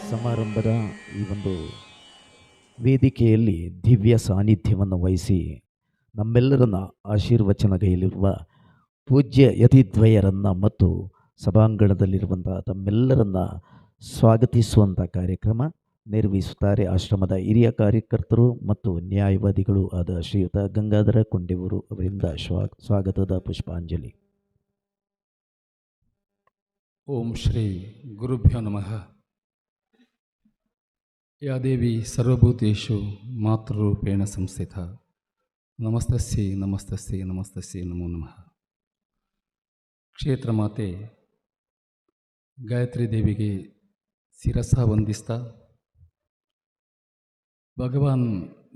ಸಮಾರಂಭದ ಈ ಒಂದು ವೇದಿಕೆಯಲ್ಲಿ ದಿವ್ಯ ಸಾನ್ನಿಧ್ಯವನ್ನು ವಹಿಸಿ ನಮ್ಮೆಲ್ಲರನ್ನ ಆಶೀರ್ವಚನಗೈಲಿರುವ ಪೂಜ್ಯ ಯತಿದ್ವಯರನ್ನು ಮತ್ತು ಸಭಾಂಗಣದಲ್ಲಿರುವಂಥ ತಮ್ಮೆಲ್ಲರನ್ನ ಸ್ವಾಗತಿಸುವಂಥ ಕಾರ್ಯಕ್ರಮ ನಿರ್ವಹಿಸುತ್ತಾರೆ ಆಶ್ರಮದ ಹಿರಿಯ ಕಾರ್ಯಕರ್ತರು ಮತ್ತು ನ್ಯಾಯವಾದಿಗಳು ಆದ ಶ್ರೀಯುತ ಗಂಗಾಧರ ಕೊಂಡೆವರು ಅವರಿಂದ ಸ್ವಾಗತದ ಪುಷ್ಪಾಂಜಲಿ. ಓಂ ಶ್ರೀ ಗುರುಭ್ಯೋ ನಮಃ. ಯಾ ದೇವಿ ಸರ್ವಭೂತೇಷು ಮಾತೃರೂಪೇಣ ಸಂಸ್ಥಿತ. ನಮಸ್ತಸ್ಯೈ ನಮಸ್ತಸ್ಯೈ ನಮಸ್ತಸ್ಯೈ ನಮೋ ನಮಃ. ಕ್ಷೇತ್ರ ಮಾತೆ ಗಾಯತ್ರಿ ದೇವಿಗೆ ಶಿರಸ ವಂದಿಸ್ತಾ, ಭಗವಾನ್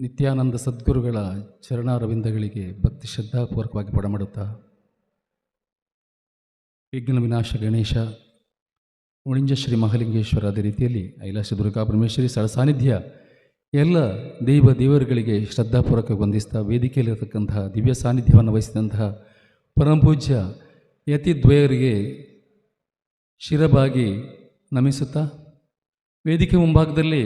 ನಿತ್ಯಾನಂದ ಸದ್ಗುರುಗಳ ಚರಣಾರವಿಂದಗಳಿಗೆ ಭಕ್ತಿ ಶ್ರದ್ಧಾಪೂರ್ವಕವಾಗಿ ಪಡಮಾಡುತ್ತಾ, ವಿಘ್ನ ವಿನಾಶ ಗಣೇಶ ಉಳಿಂಜ ಶ್ರೀ ಮಹಾಲಿಂಗೇಶ್ವರ ಅದೇ ರೀತಿಯಲ್ಲಿ ಐಲಾಶ ದುರ್ಗಾ ಪರಮೇಶ್ವರಿ ಸ್ಥಳ ಸಾನ್ನಿಧ್ಯ ಎಲ್ಲ ದೇವರುಗಳಿಗೆ ಶ್ರದ್ಧಾಪೂರ್ವಕ ವಂದಿಸ್ತಾ, ವೇದಿಕೆಯಲ್ಲಿರತಕ್ಕಂತಹ ದಿವ್ಯ ಸಾನ್ನಿಧ್ಯವನ್ನು ವಹಿಸಿದಂತಹ ಪರಮಪೂಜ್ಯ ಯತಿದ್ವಯರಿಗೆ ಶಿರಬಾಗಿ ನಮಿಸುತ್ತಾ, ವೇದಿಕೆ ಮುಂಭಾಗದಲ್ಲಿ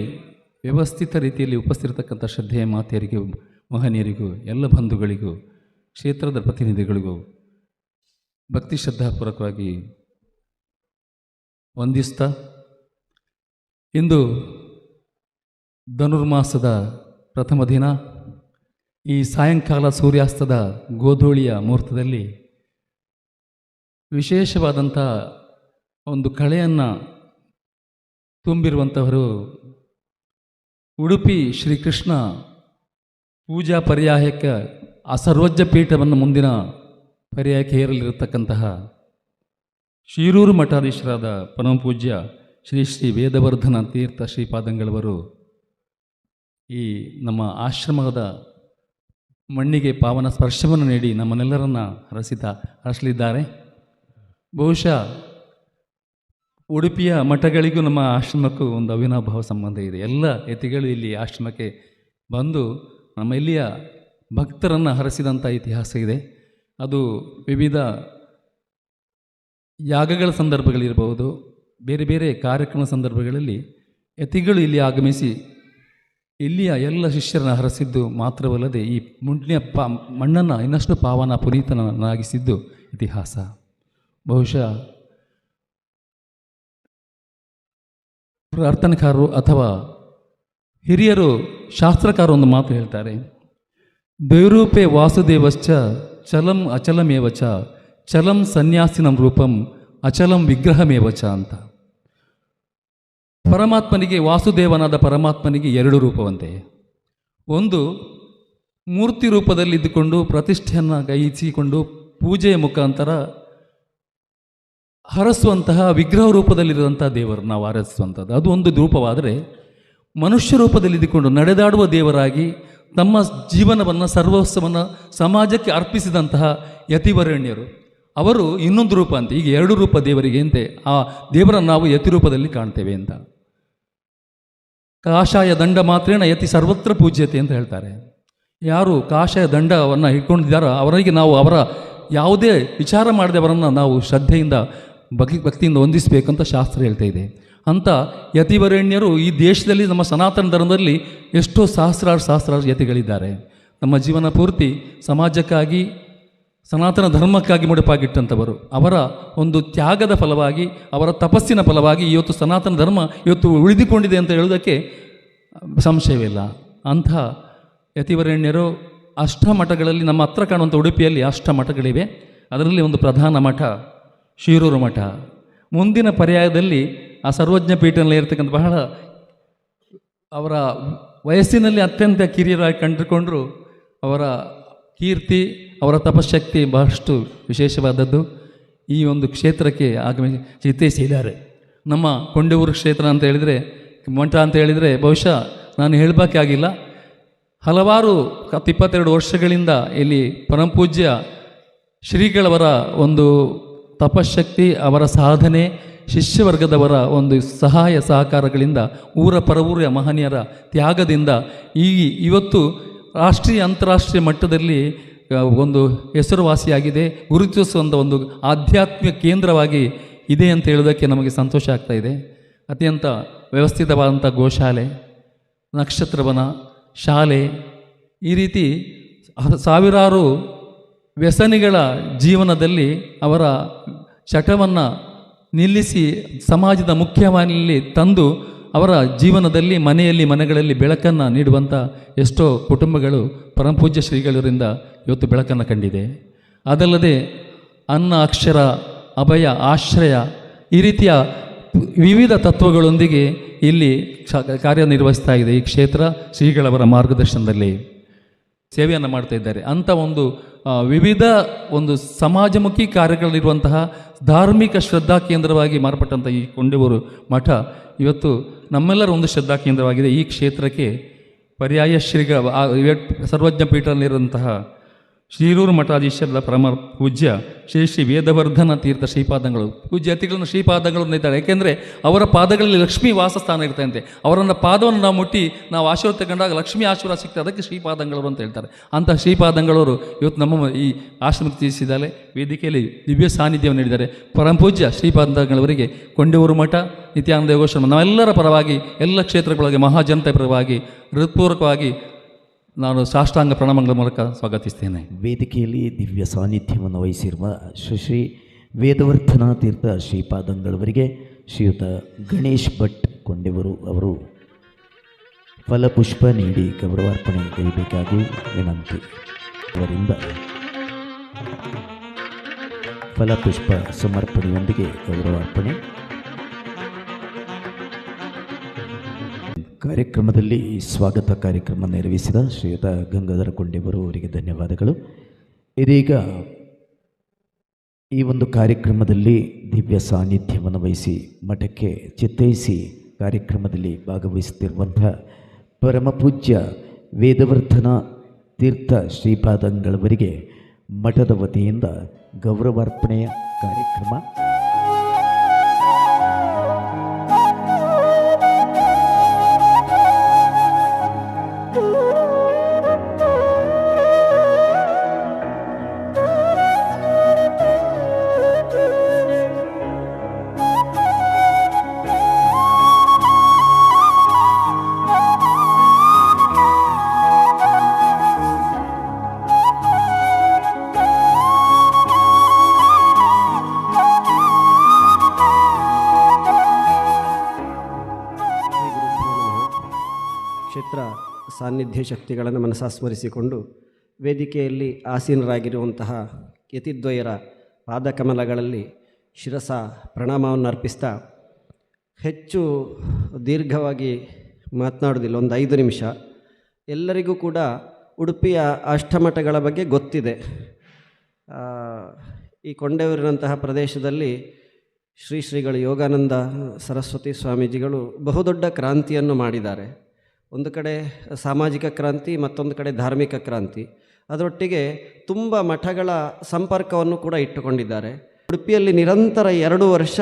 ವ್ಯವಸ್ಥಿತ ರೀತಿಯಲ್ಲಿ ಉಪಸ್ಥಿರತಕ್ಕಂಥ ಶ್ರದ್ಧೆಯ ಮಾತೆಯರಿಗೂ ಮಹನೀಯರಿಗೂ ಎಲ್ಲ ಬಂಧುಗಳಿಗೂ ಕ್ಷೇತ್ರದ ಪ್ರತಿನಿಧಿಗಳಿಗೂ ಭಕ್ತಿ ಶ್ರದ್ಧಾಪೂರ್ವಕವಾಗಿ ವಂದಿಸ್ತಾ, ಇಂದು ಧನುರ್ಮಾಸದ ಪ್ರಥಮ ದಿನ, ಈ ಸಾಯಂಕಾಲ ಸೂರ್ಯಾಸ್ತದ ಗೋಧೂಳಿಯ ಮುಹೂರ್ತದಲ್ಲಿ ವಿಶೇಷವಾದಂಥ ಒಂದು ಕಳೆಯನ್ನು ತುಂಬಿರುವಂಥವರು ಉಡುಪಿ ಶ್ರೀಕೃಷ್ಣ ಪೂಜಾ ಪರ್ಯಾಯಕ್ಕೆ ಆ ಸರ್ವಜ್ಞ ಪೀಠವನ್ನು ಮುಂದಿನ ಪರ್ಯಾಯಕ್ಕೆ ಏರಲಿರತಕ್ಕಂತಹ ಶಿರೂರು ಮಠಾಧೀಶರಾದ ಪರಮಪೂಜ್ಯ ಶ್ರೀ ಶ್ರೀ ವೇದವರ್ಧನ ತೀರ್ಥ ಶ್ರೀಪಾದಂಗಳವರು ಈ ನಮ್ಮ ಆಶ್ರಮದ ಮಣ್ಣಿಗೆ ಪಾವನ ಸ್ಪರ್ಶವನ್ನು ನೀಡಿ ನಮ್ಮನ್ನೆಲ್ಲರನ್ನ ಹರಸಲಿದ್ದಾರೆ. ಬಹುಶಃ ಉಡುಪಿಯ ಮಠಗಳಿಗೂ ನಮ್ಮ ಆಶ್ರಮಕ್ಕೂ ಒಂದು ಅವಿನಾಭಾವ ಸಂಬಂಧ ಇದೆ. ಎಲ್ಲ ಯತಿಗಳು ಇಲ್ಲಿ ಆಶ್ರಮಕ್ಕೆ ಬಂದು ನಮ್ಮ ಇಲ್ಲಿಯ ಭಕ್ತರನ್ನು ಹರಸಿದಂಥ ಇತಿಹಾಸ ಇದೆ. ಅದು ವಿವಿಧ ಯಾಗಗಳ ಸಂದರ್ಭಗಳಿರಬಹುದು, ಬೇರೆ ಬೇರೆ ಕಾರ್ಯಕ್ರಮ ಸಂದರ್ಭಗಳಲ್ಲಿ ಯತಿಗಳು ಇಲ್ಲಿ ಆಗಮಿಸಿ ಇಲ್ಲಿಯ ಎಲ್ಲ ಶಿಷ್ಯರನ್ನು ಹರಸಿದ್ದು ಮಾತ್ರವಲ್ಲದೆ ಈ ಮಣ್ಣನ್ನು ಇನ್ನಷ್ಟು ಪಾವನ ಪುನೀತನಾಗಿಸಿದ್ದು ಇತಿಹಾಸ. ಬಹುಶಃ ಪ್ರಾರ್ಥನೆಕಾರರು ಅಥವಾ ಹಿರಿಯರು ಶಾಸ್ತ್ರಕಾರರು ಒಂದು ಮಾತು ಹೇಳ್ತಾರೆ, ದ್ವೈರೂಪೇ ವಾಸುದೇವಶ್ಚ ಚಲಂ ಅಚಲಮೇವಚ ಚಲಂ ಸನ್ಯಾಸಿನಂ ರೂಪಂ ಅಚಲಂ ವಿಗ್ರಹಮೇವಚ ಅಂತ. ಪರಮಾತ್ಮನಿಗೆ, ವಾಸುದೇವನಾದ ಪರಮಾತ್ಮನಿಗೆ ಎರಡು ರೂಪವಂತೆ. ಒಂದು ಮೂರ್ತಿ ರೂಪದಲ್ಲಿದ್ದುಕೊಂಡು ಪ್ರತಿಷ್ಠೆಯನ್ನು ಗೈಸಿಕೊಂಡು ಪೂಜೆಯ ಮುಖಾಂತರ ಹರಸುವಂತಹ ವಿಗ್ರಹ ರೂಪದಲ್ಲಿರುವಂಥ ದೇವರು ನಾವು ಆರಾಧಿಸುವಂಥದ್ದು, ಅದು ಒಂದು ರೂಪವಾದರೆ, ಮನುಷ್ಯ ರೂಪದಲ್ಲಿದ್ದುಕೊಂಡು ನಡೆದಾಡುವ ದೇವರಾಗಿ ತಮ್ಮ ಜೀವನವನ್ನು ಸರ್ವಸ್ವವನ್ನು ಸಮಾಜಕ್ಕೆ ಅರ್ಪಿಸಿದಂತಹ ಯತಿವರೇಣ್ಯರು, ಅವರು ಇನ್ನೊಂದು ರೂಪ ಅಂತ. ಈಗ ಎರಡು ರೂಪ ದೇವರಿಗೆ ಅಂತೆ, ಆ ದೇವರನ್ನು ನಾವು ಯತಿ ರೂಪದಲ್ಲಿ ಕಾಣ್ತೇವೆ ಅಂತ. ಕಾಷಾಯ ದಂಡ ಮಾತ್ರೇಣ ಯತಿ ಸರ್ವತ್ರ ಪೂಜ್ಯತೆ ಅಂತ ಹೇಳ್ತಾರೆ. ಯಾರು ಕಾಷಾಯ ದಂಡವನ್ನು ಇಟ್ಕೊಂಡಿದ್ದಾರೋ ಅವರಿಗೆ ನಾವು ಅವರ ಯಾವುದೇ ವಿಚಾರ ಮಾಡದೆ ಅವರನ್ನು ನಾವು ಶ್ರದ್ಧೆಯಿಂದ ಭಕ್ತಿಯಿಂದ ವಂದಿಸಬೇಕಂತ ಶಾಸ್ತ್ರ ಹೇಳ್ತಾ ಇದೆ. ಅಂಥ ಯತಿವರೇಣ್ಯರು ಈ ದೇಶದಲ್ಲಿ, ನಮ್ಮ ಸನಾತನ ಧರ್ಮದಲ್ಲಿ ಎಷ್ಟೋ ಸಹಸ್ರಾರು ಯತಿಗಳಿದ್ದಾರೆ. ನಮ್ಮ ಜೀವನ ಪೂರ್ತಿ ಸಮಾಜಕ್ಕಾಗಿ, ಸನಾತನ ಧರ್ಮಕ್ಕಾಗಿ ಮುಡಿಪಾಗಿಟ್ಟಂಥವರು. ಅವರ ಒಂದು ತ್ಯಾಗದ ಫಲವಾಗಿ, ಅವರ ತಪಸ್ಸಿನ ಫಲವಾಗಿ ಇವತ್ತು ಸನಾತನ ಧರ್ಮ ಇವತ್ತು ಉಳಿದುಕೊಂಡಿದೆ ಅಂತ ಹೇಳೋದಕ್ಕೆ ಸಂಶಯವಿಲ್ಲ. ಅಂಥ ಯತಿವರೇಣ್ಯರು ಅಷ್ಟಮಠಗಳಲ್ಲಿ, ನಮ್ಮ ಹತ್ರ ಕಾಣುವಂಥ ಉಡುಪಿಯಲ್ಲಿ ಅಷ್ಟಮಠಗಳಿವೆ. ಅದರಲ್ಲಿ ಒಂದು ಪ್ರಧಾನ ಮಠ ಶಿರೂರು ಮಠ. ಮುಂದಿನ ಪರ್ಯಾಯದಲ್ಲಿ ಆ ಸರ್ವಜ್ಞ ಪೀಠದಲ್ಲಿ ಇರತಕ್ಕಂಥ ಬಹಳ ಅವರ ವಯಸ್ಸಿನಲ್ಲಿ ಅತ್ಯಂತ ಕಿರಿಯರಾಗಿ ಕಂಡುಕೊಂಡರು. ಅವರ ಕೀರ್ತಿ, ಅವರ ತಪಶಕ್ತಿ ಬಹಳಷ್ಟು ವಿಶೇಷವಾದದ್ದು. ಈ ಒಂದು ಕ್ಷೇತ್ರಕ್ಕೆ ಆಗಮಿಸಿ ಚಿತ್ತೈಸಿದ್ದಾರೆ. ನಮ್ಮ ಕೊಂಡೆಯೂರು ಕ್ಷೇತ್ರ ಅಂತ ಹೇಳಿದರೆ, ಮಠ ಅಂತ ಹೇಳಿದರೆ ಬಹುಶಃ ನಾನು ಹೇಳಬೇಕಾಗಿಲ್ಲ. ಹಲವಾರು 22 ವರ್ಷಗಳಿಂದ ಇಲ್ಲಿ ಪರಮಪೂಜ್ಯ ಶ್ರೀಗಳವರ ಒಂದು ತಪಶಕ್ತಿ, ಅವರ ಸಾಧನೆ, ಶಿಷ್ಯವರ್ಗದವರ ಒಂದು ಸಹಾಯ ಸಹಕಾರಗಳಿಂದ, ಊರ ಪರವೂರ ಮಹನೀಯರ ತ್ಯಾಗದಿಂದ ಇವತ್ತು ರಾಷ್ಟ್ರೀಯ ಅಂತಾರಾಷ್ಟ್ರೀಯ ಮಟ್ಟದಲ್ಲಿ ಒಂದು ಹೆಸರುವಾಸಿಯಾಗಿದೆ, ಗುರುತಿಸುವಂಥ ಒಂದು ಆಧ್ಯಾತ್ಮಿಕ ಕೇಂದ್ರವಾಗಿ ಇದೆ ಅಂತ ಹೇಳೋದಕ್ಕೆ ನಮಗೆ ಸಂತೋಷ ಆಗ್ತಾ ಇದೆ. ಅತ್ಯಂತ ವ್ಯವಸ್ಥಿತವಾದಂಥ ಗೋಶಾಲೆ, ನಕ್ಷತ್ರವನ, ಶಾಲೆ, ಈ ರೀತಿ ಸಾವಿರಾರು ವ್ಯಸನಿಗಳ ಜೀವನದಲ್ಲಿ ಅವರ ಚಟವನ್ನು ನಿಲ್ಲಿಸಿ ಸಮಾಜದ ಮುಖ್ಯವಾಹಿನಿಯಲ್ಲಿ ತಂದು ಅವರ ಜೀವನದಲ್ಲಿ ಮನೆಗಳಲ್ಲಿ ಬೆಳಕನ್ನು ನೀಡುವಂಥ ಎಷ್ಟೋ ಕುಟುಂಬಗಳು ಪರಮಪೂಜ್ಯ ಶ್ರೀಗಳರಿಂದ ಇವತ್ತು ಬೆಳಕನ್ನು ಕಂಡಿದೆ. ಅದಲ್ಲದೆ ಅನ್ನ, ಅಕ್ಷರ, ಅಭಯ, ಆಶ್ರಯ ಈ ರೀತಿಯ ವಿವಿಧ ತತ್ವಗಳೊಂದಿಗೆ ಇಲ್ಲಿ ಕಾರ್ಯನಿರ್ವಹಿಸ್ತಾ ಇದೆ. ಈ ಕ್ಷೇತ್ರ ಶ್ರೀಗಳವರ ಮಾರ್ಗದರ್ಶನದಲ್ಲಿ ಸೇವೆಯನ್ನು ಮಾಡ್ತಾ ಇದ್ದಾರೆ. ಅಂಥ ಒಂದು ವಿವಿಧ ಒಂದು ಸಮಾಜಮುಖಿ ಕಾರ್ಯಗಳಲ್ಲಿರುವಂತಹ ಧಾರ್ಮಿಕ ಶ್ರದ್ಧಾ ಕೇಂದ್ರವಾಗಿ ಮಾರ್ಪಟ್ಟಂಥ ಈ ಕೊಂಡೇವೂರು ಮಠ ಇವತ್ತು ನಮ್ಮೆಲ್ಲರ ಒಂದು ಶ್ರದ್ಧಾ ಕೇಂದ್ರವಾಗಿದೆ. ಈ ಕ್ಷೇತ್ರಕ್ಕೆ ಪರ್ಯಾಯ ಸರ್ವಜ್ಞ ಪೀಠದಲ್ಲಿರುವಂತಹ ಶಿರೂರು ಮಠಾಧೀಶರ ಪರಮ ಪೂಜ್ಯ ಶ್ರೀ ವೇದವರ್ಧನ ತೀರ್ಥ ಶ್ರೀಪಾದಂಗಳು ಪೂಜ್ಯ ಅತಿಗಳನ್ನು ಶ್ರೀಪಾದಂಗಳು ಇದ್ದಾರೆ. ಯಾಕೆಂದರೆ ಅವರ ಪಾದಗಳಲ್ಲಿ ಲಕ್ಷ್ಮೀ ವಾಸಸ್ಥಾನ ಇರ್ತಂತೆ. ಅವರನ್ನು ಪಾದವನ್ನು ನಾವು ಮುಟ್ಟಿ ನಾವು ಆಶೀರ್ವಾದ ತಗೊಂಡಾಗ ಲಕ್ಷ್ಮೀ ಆಶೀರ್ವಾದ ಸಿಗ್ತದೆ. ಅದಕ್ಕೆ ಶ್ರೀಪಾದಂಗಳವರು ಅಂತ ಹೇಳ್ತಾರೆ. ಅಂಥ ಶ್ರೀಪಾದಂಗಳವರು ಇವತ್ತು ನಮ್ಮ ಈ ಆಶ್ರಮಕ್ಕೆ ತಿಳಿಸಿದ್ದಾರೆ. ವೇದಿಕೆಯಲ್ಲಿ ದಿವ್ಯ ಸಾನ್ನಿಧ್ಯವನ್ನು ನೀಡಿದ್ದಾರೆ. ಪರಮಪೂಜ್ಯ ಶ್ರೀಪಾದಂಗಳವರಿಗೆ ಕೊಂಡೇವೂರು ಮಠ ನಿತ್ಯಾನಂದ ಯೋಗಾಶ್ರಮ ನಾವೆಲ್ಲರ ಪರವಾಗಿ, ಎಲ್ಲ ಕ್ಷೇತ್ರಗಳಿಗೆ, ಮಹಾಜನತೆ ಪರವಾಗಿ ಹೃತ್ಪೂರ್ವಕವಾಗಿ ನಾನು ಸಾಷ್ಟಾಂಗ ಪ್ರಣಾಮಗಳ ಮೂಲಕ ಸ್ವಾಗತಿಸ್ತೇನೆ. ವೇದಿಕೆಯಲ್ಲಿ ದಿವ್ಯ ಸಾನ್ನಿಧ್ಯವನ್ನು ವಹಿಸಿರುವ ಶ್ರೀ ವೇದವರ್ಧನ ತೀರ್ಥ ಶ್ರೀಪಾದಂಗಳವರಿಗೆ ಶ್ರೀಯುತ ಗಣೇಶ್ ಭಟ್ ಕೊಂಡೇವರು ಅವರು ಫಲಪುಷ್ಪ ನೀಡಿ ಗೌರವಾರ್ಪಣೆ ಕೈಬೇಕಾಗಿ ವಿನಂತಿ. ಅವರಿಂದ ಫಲಪುಷ್ಪ ಸಮರ್ಪಣೆಯೊಂದಿಗೆ ಗೌರವಾರ್ಪಣೆ. ಕಾರ್ಯಕ್ರಮದಲ್ಲಿ ಸ್ವಾಗತ ಕಾರ್ಯಕ್ರಮ ನೆರವೇರಿಸಿದ ಶ್ರೀಯುತ ಗಂಗಾಧರ ಕೊಂಡೇವರು ಅವರಿಗೆ ಧನ್ಯವಾದಗಳು. ಇದೀಗ ಈ ಒಂದು ಕಾರ್ಯಕ್ರಮದಲ್ಲಿ ದಿವ್ಯ ಸಾನ್ನಿಧ್ಯವನ್ನು ವಹಿಸಿ ಮಠಕ್ಕೆ ಚಿತ್ತೈಸಿ ಕಾರ್ಯಕ್ರಮದಲ್ಲಿ ಭಾಗವಹಿಸುತ್ತಿರುವಂಥ ಪರಮಪೂಜ್ಯ ವೇದವರ್ಧನ ತೀರ್ಥ ಶ್ರೀಪಾದಂಗಳವರಿಗೆ ಮಠದ ವತಿಯಿಂದ ಗೌರವಾರ್ಪಣೆಯ ಕಾರ್ಯಕ್ರಮ. ಕ್ಷೇತ್ರ ಸಾನ್ನಿಧ್ಯ ಶಕ್ತಿಗಳನ್ನು ಮನಸ್ಸಾಸ್ಮರಿಸಿಕೊಂಡು ವೇದಿಕೆಯಲ್ಲಿ ಆಸೀನರಾಗಿರುವಂತಹ ಯತಿದ್ವಯರ ಪಾದಕಮಲಗಳಲ್ಲಿ ಶಿರಸ ಪ್ರಣಾಮವನ್ನು ಅರ್ಪಿಸ್ತಾ ಹೆಚ್ಚು ದೀರ್ಘವಾಗಿ ಮಾತನಾಡೋದಿಲ್ಲ, ಒಂದು 5 ನಿಮಿಷ. ಎಲ್ಲರಿಗೂ ಕೂಡ ಉಡುಪಿಯ ಅಷ್ಟಮಠಗಳ ಬಗ್ಗೆ ಗೊತ್ತಿದೆ. ಈ ಕೊಂಡೇವೂರಿನಂತಹ ಪ್ರದೇಶದಲ್ಲಿ ಶ್ರೀಗಳು ಯೋಗಾನಂದ ಸರಸ್ವತಿ ಸ್ವಾಮೀಜಿಗಳು ಬಹುದೊಡ್ಡ ಕ್ರಾಂತಿಯನ್ನು ಮಾಡಿದ್ದಾರೆ. ಒಂದು ಕಡೆ ಸಾಮಾಜಿಕ ಕ್ರಾಂತಿ, ಮತ್ತೊಂದು ಕಡೆ ಧಾರ್ಮಿಕ ಕ್ರಾಂತಿ. ಅದರೊಟ್ಟಿಗೆ ತುಂಬ ಮಠಗಳ ಸಂಪರ್ಕವನ್ನು ಕೂಡ ಇಟ್ಟುಕೊಂಡಿದ್ದಾರೆ. ಉಡುಪಿಯಲ್ಲಿ ನಿರಂತರ 2 ವರ್ಷ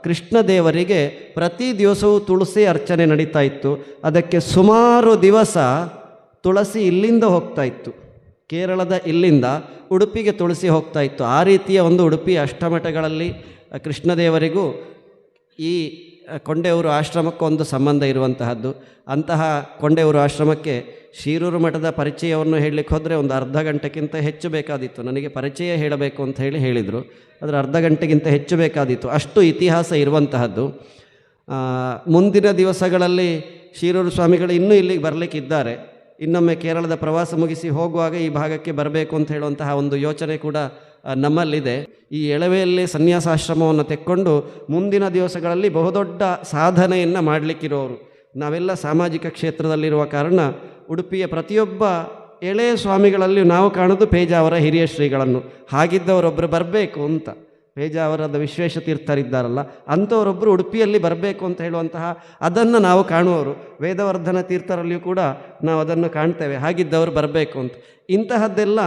ಕೃಷ್ಣದೇವರಿಗೆ ಪ್ರತಿ ದಿವಸವೂ ತುಳಸಿ ಅರ್ಚನೆ ನಡೀತಾ ಇತ್ತು. ಅದಕ್ಕೆ ಸುಮಾರು ದಿವಸ ತುಳಸಿ ಇಲ್ಲಿಂದ ಹೋಗ್ತಾ ಇತ್ತು, ಕೇರಳದ ಇಲ್ಲಿಂದ ಉಡುಪಿಗೆ ತುಳಸಿ ಹೋಗ್ತಾ ಇತ್ತು. ಆ ರೀತಿಯ ಒಂದು ಉಡುಪಿ ಅಷ್ಟಮಠಗಳಲ್ಲಿ ಕೃಷ್ಣದೇವರಿಗೂ ಈ ಕೊಂಡೇವೂರು ಆಶ್ರಮಕ್ಕೆ ಒಂದು ಸಂಬಂಧ ಇರುವಂತಹದ್ದು. ಅಂತಹ ಕೊಂಡೇವೂರು ಆಶ್ರಮಕ್ಕೆ ಶಿರೂರು ಮಠದ ಪರಿಚಯವನ್ನು ಹೇಳಲಿಕ್ಕೆ ಹೋದರೆ ಒಂದು ಅರ್ಧ ಗಂಟೆಗಿಂತ ಹೆಚ್ಚು ಬೇಕಾದಿತ್ತು. ನನಗೆ ಪರಿಚಯ ಹೇಳಬೇಕು ಅಂತ ಹೇಳಿದರು. ಅದರ ಅರ್ಧ ಗಂಟೆಗಿಂತ ಹೆಚ್ಚು ಬೇಕಾದಿತ್ತು, ಅಷ್ಟು ಇತಿಹಾಸ ಇರುವಂತಹದ್ದು. ಮುಂದಿನ ದಿವಸಗಳಲ್ಲಿ ಶಿರೂರು ಸ್ವಾಮಿಗಳು ಇನ್ನೂ ಇಲ್ಲಿಗೆ ಬರಲಿಕ್ಕಿದ್ದಾರೆ. ಇನ್ನೊಮ್ಮೆ ಕೇರಳದ ಪ್ರವಾಸ ಮುಗಿಸಿ ಹೋಗುವಾಗ ಈ ಭಾಗಕ್ಕೆ ಬರಬೇಕು ಅಂತ ಹೇಳುವಂತಹ ಒಂದು ಯೋಚನೆ ಕೂಡ ನಮ್ಮಲ್ಲಿದೆ. ಈ ಎಳವೆಯಲ್ಲಿ ಸನ್ಯಾಸಾಶ್ರಮವನ್ನು ತೆಕ್ಕೊಂಡು ಮುಂದಿನ ದಿವಸಗಳಲ್ಲಿ ಬಹುದೊಡ್ಡ ಸಾಧನೆಯನ್ನು ಮಾಡಲಿಕ್ಕಿರೋರು. ನಾವೆಲ್ಲ ಸಾಮಾಜಿಕ ಕ್ಷೇತ್ರದಲ್ಲಿರುವ ಕಾರಣ ಉಡುಪಿಯ ಪ್ರತಿಯೊಬ್ಬ ಎಳೆಯ ಸ್ವಾಮಿಗಳಲ್ಲಿ ನಾವು ಕಾಣೋದು ಪೇಜಾವರ ಹಿರಿಯ ಶ್ರೀಗಳನ್ನು. ಹಾಗಿದ್ದವರೊಬ್ಬರು ಬರಬೇಕು ಅಂತ, ಪೇಜಾವರದ ವಿಶ್ವೇಶ ತೀರ್ಥರಿದ್ದಾರಲ್ಲ ಅಂಥವರೊಬ್ಬರು ಉಡುಪಿಯಲ್ಲಿ ಬರಬೇಕು ಅಂತ ಹೇಳುವಂತಹ ಅದನ್ನು ನಾವು ಕಾಣುವವರು. ವೇದವರ್ಧನ ತೀರ್ಥರಲ್ಲಿಯೂ ಕೂಡ ನಾವು ಅದನ್ನು ಕಾಣ್ತೇವೆ, ಹಾಗಿದ್ದವರು ಬರಬೇಕು ಅಂತ. ಇಂತಹದ್ದೆಲ್ಲ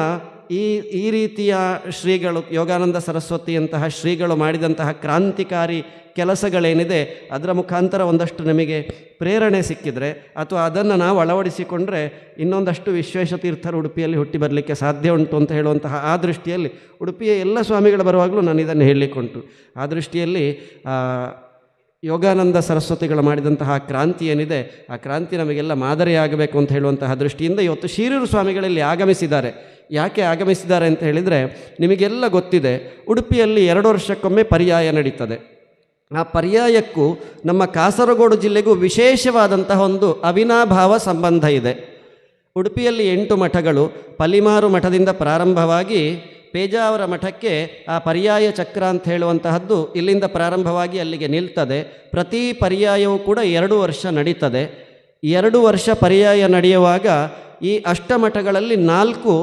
ಈ ರೀತಿಯ ಶ್ರೀಗಳು, ಯೋಗಾನಂದ ಸರಸ್ವತಿಯಂತಹ ಶ್ರೀಗಳು ಮಾಡಿದಂತಹ ಕ್ರಾಂತಿಕಾರಿ ಕೆಲಸಗಳೇನಿದೆ ಅದರ ಮುಖಾಂತರ ಒಂದಷ್ಟು ನಮಗೆ ಪ್ರೇರಣೆ ಸಿಕ್ಕಿದರೆ ಅಥವಾ ಅದನ್ನು ನಾವು ಅಳವಡಿಸಿಕೊಂಡ್ರೆ ಇನ್ನೊಂದಷ್ಟು ವಿಶ್ವೇಶ ತೀರ್ಥರು ಉಡುಪಿಯಲ್ಲಿ ಹುಟ್ಟಿ ಬರಲಿಕ್ಕೆ ಸಾಧ್ಯ ಉಂಟು ಅಂತ ಹೇಳುವಂತಹ ಆ ದೃಷ್ಟಿಯಲ್ಲಿ ಉಡುಪಿಯ ಎಲ್ಲ ಸ್ವಾಮಿಗಳು ಬರುವಾಗಲೂ ನಾನು ಇದನ್ನು ಹೇಳಲಿಕ್ಕುಂಟು. ಆ ದೃಷ್ಟಿಯಲ್ಲಿ ಯೋಗಾನಂದ ಸರಸ್ವತಿಗಳು ಮಾಡಿದಂತಹ ಕ್ರಾಂತಿ ಏನಿದೆ, ಆ ಕ್ರಾಂತಿ ನಮಗೆಲ್ಲ ಮಾದರಿಯಾಗಬೇಕು ಅಂತ ಹೇಳುವಂತಹ ದೃಷ್ಟಿಯಿಂದ ಇವತ್ತು ಶಿರೂರು ಸ್ವಾಮಿಗಳಲ್ಲಿ ಆಗಮಿಸಿದ್ದಾರೆ. ಯಾಕೆ ಆಗಮಿಸಿದ್ದಾರೆ ಅಂತ ಹೇಳಿದರೆ, ನಿಮಗೆಲ್ಲ ಗೊತ್ತಿದೆ, ಉಡುಪಿಯಲ್ಲಿ 2 ವರ್ಷಕ್ಕೊಮ್ಮೆ ಪರ್ಯಾಯ ನಡೀತದೆ. ಆ ಪರ್ಯಾಯಕ್ಕೂ ನಮ್ಮ ಕಾಸರಗೋಡು ಜಿಲ್ಲೆಗೂ ವಿಶೇಷವಾದಂತಹ ಒಂದು ಅವಿನಾಭಾವ ಸಂಬಂಧ ಇದೆ. ಉಡುಪಿಯಲ್ಲಿ 8 ಮಠಗಳು, ಪಲಿಮಾರು ಮಠದಿಂದ ಪ್ರಾರಂಭವಾಗಿ ಪೇಜಾವರ ಮಠಕ್ಕೆ ಆ ಪರ್ಯಾಯ ಚಕ್ರ ಅಂತ ಹೇಳುವಂತಹದ್ದು ಇಲ್ಲಿಂದ ಪ್ರಾರಂಭವಾಗಿ ಅಲ್ಲಿಗೆ ನಿಲ್ತದೆ. ಪ್ರತಿ ಪರ್ಯಾಯವೂ ಕೂಡ 2 ವರ್ಷ ನಡೀತದೆ. 2 ವರ್ಷ ಪರ್ಯಾಯ ನಡೆಯುವಾಗ ಈ ಅಷ್ಟಮಠಗಳಲ್ಲಿ 4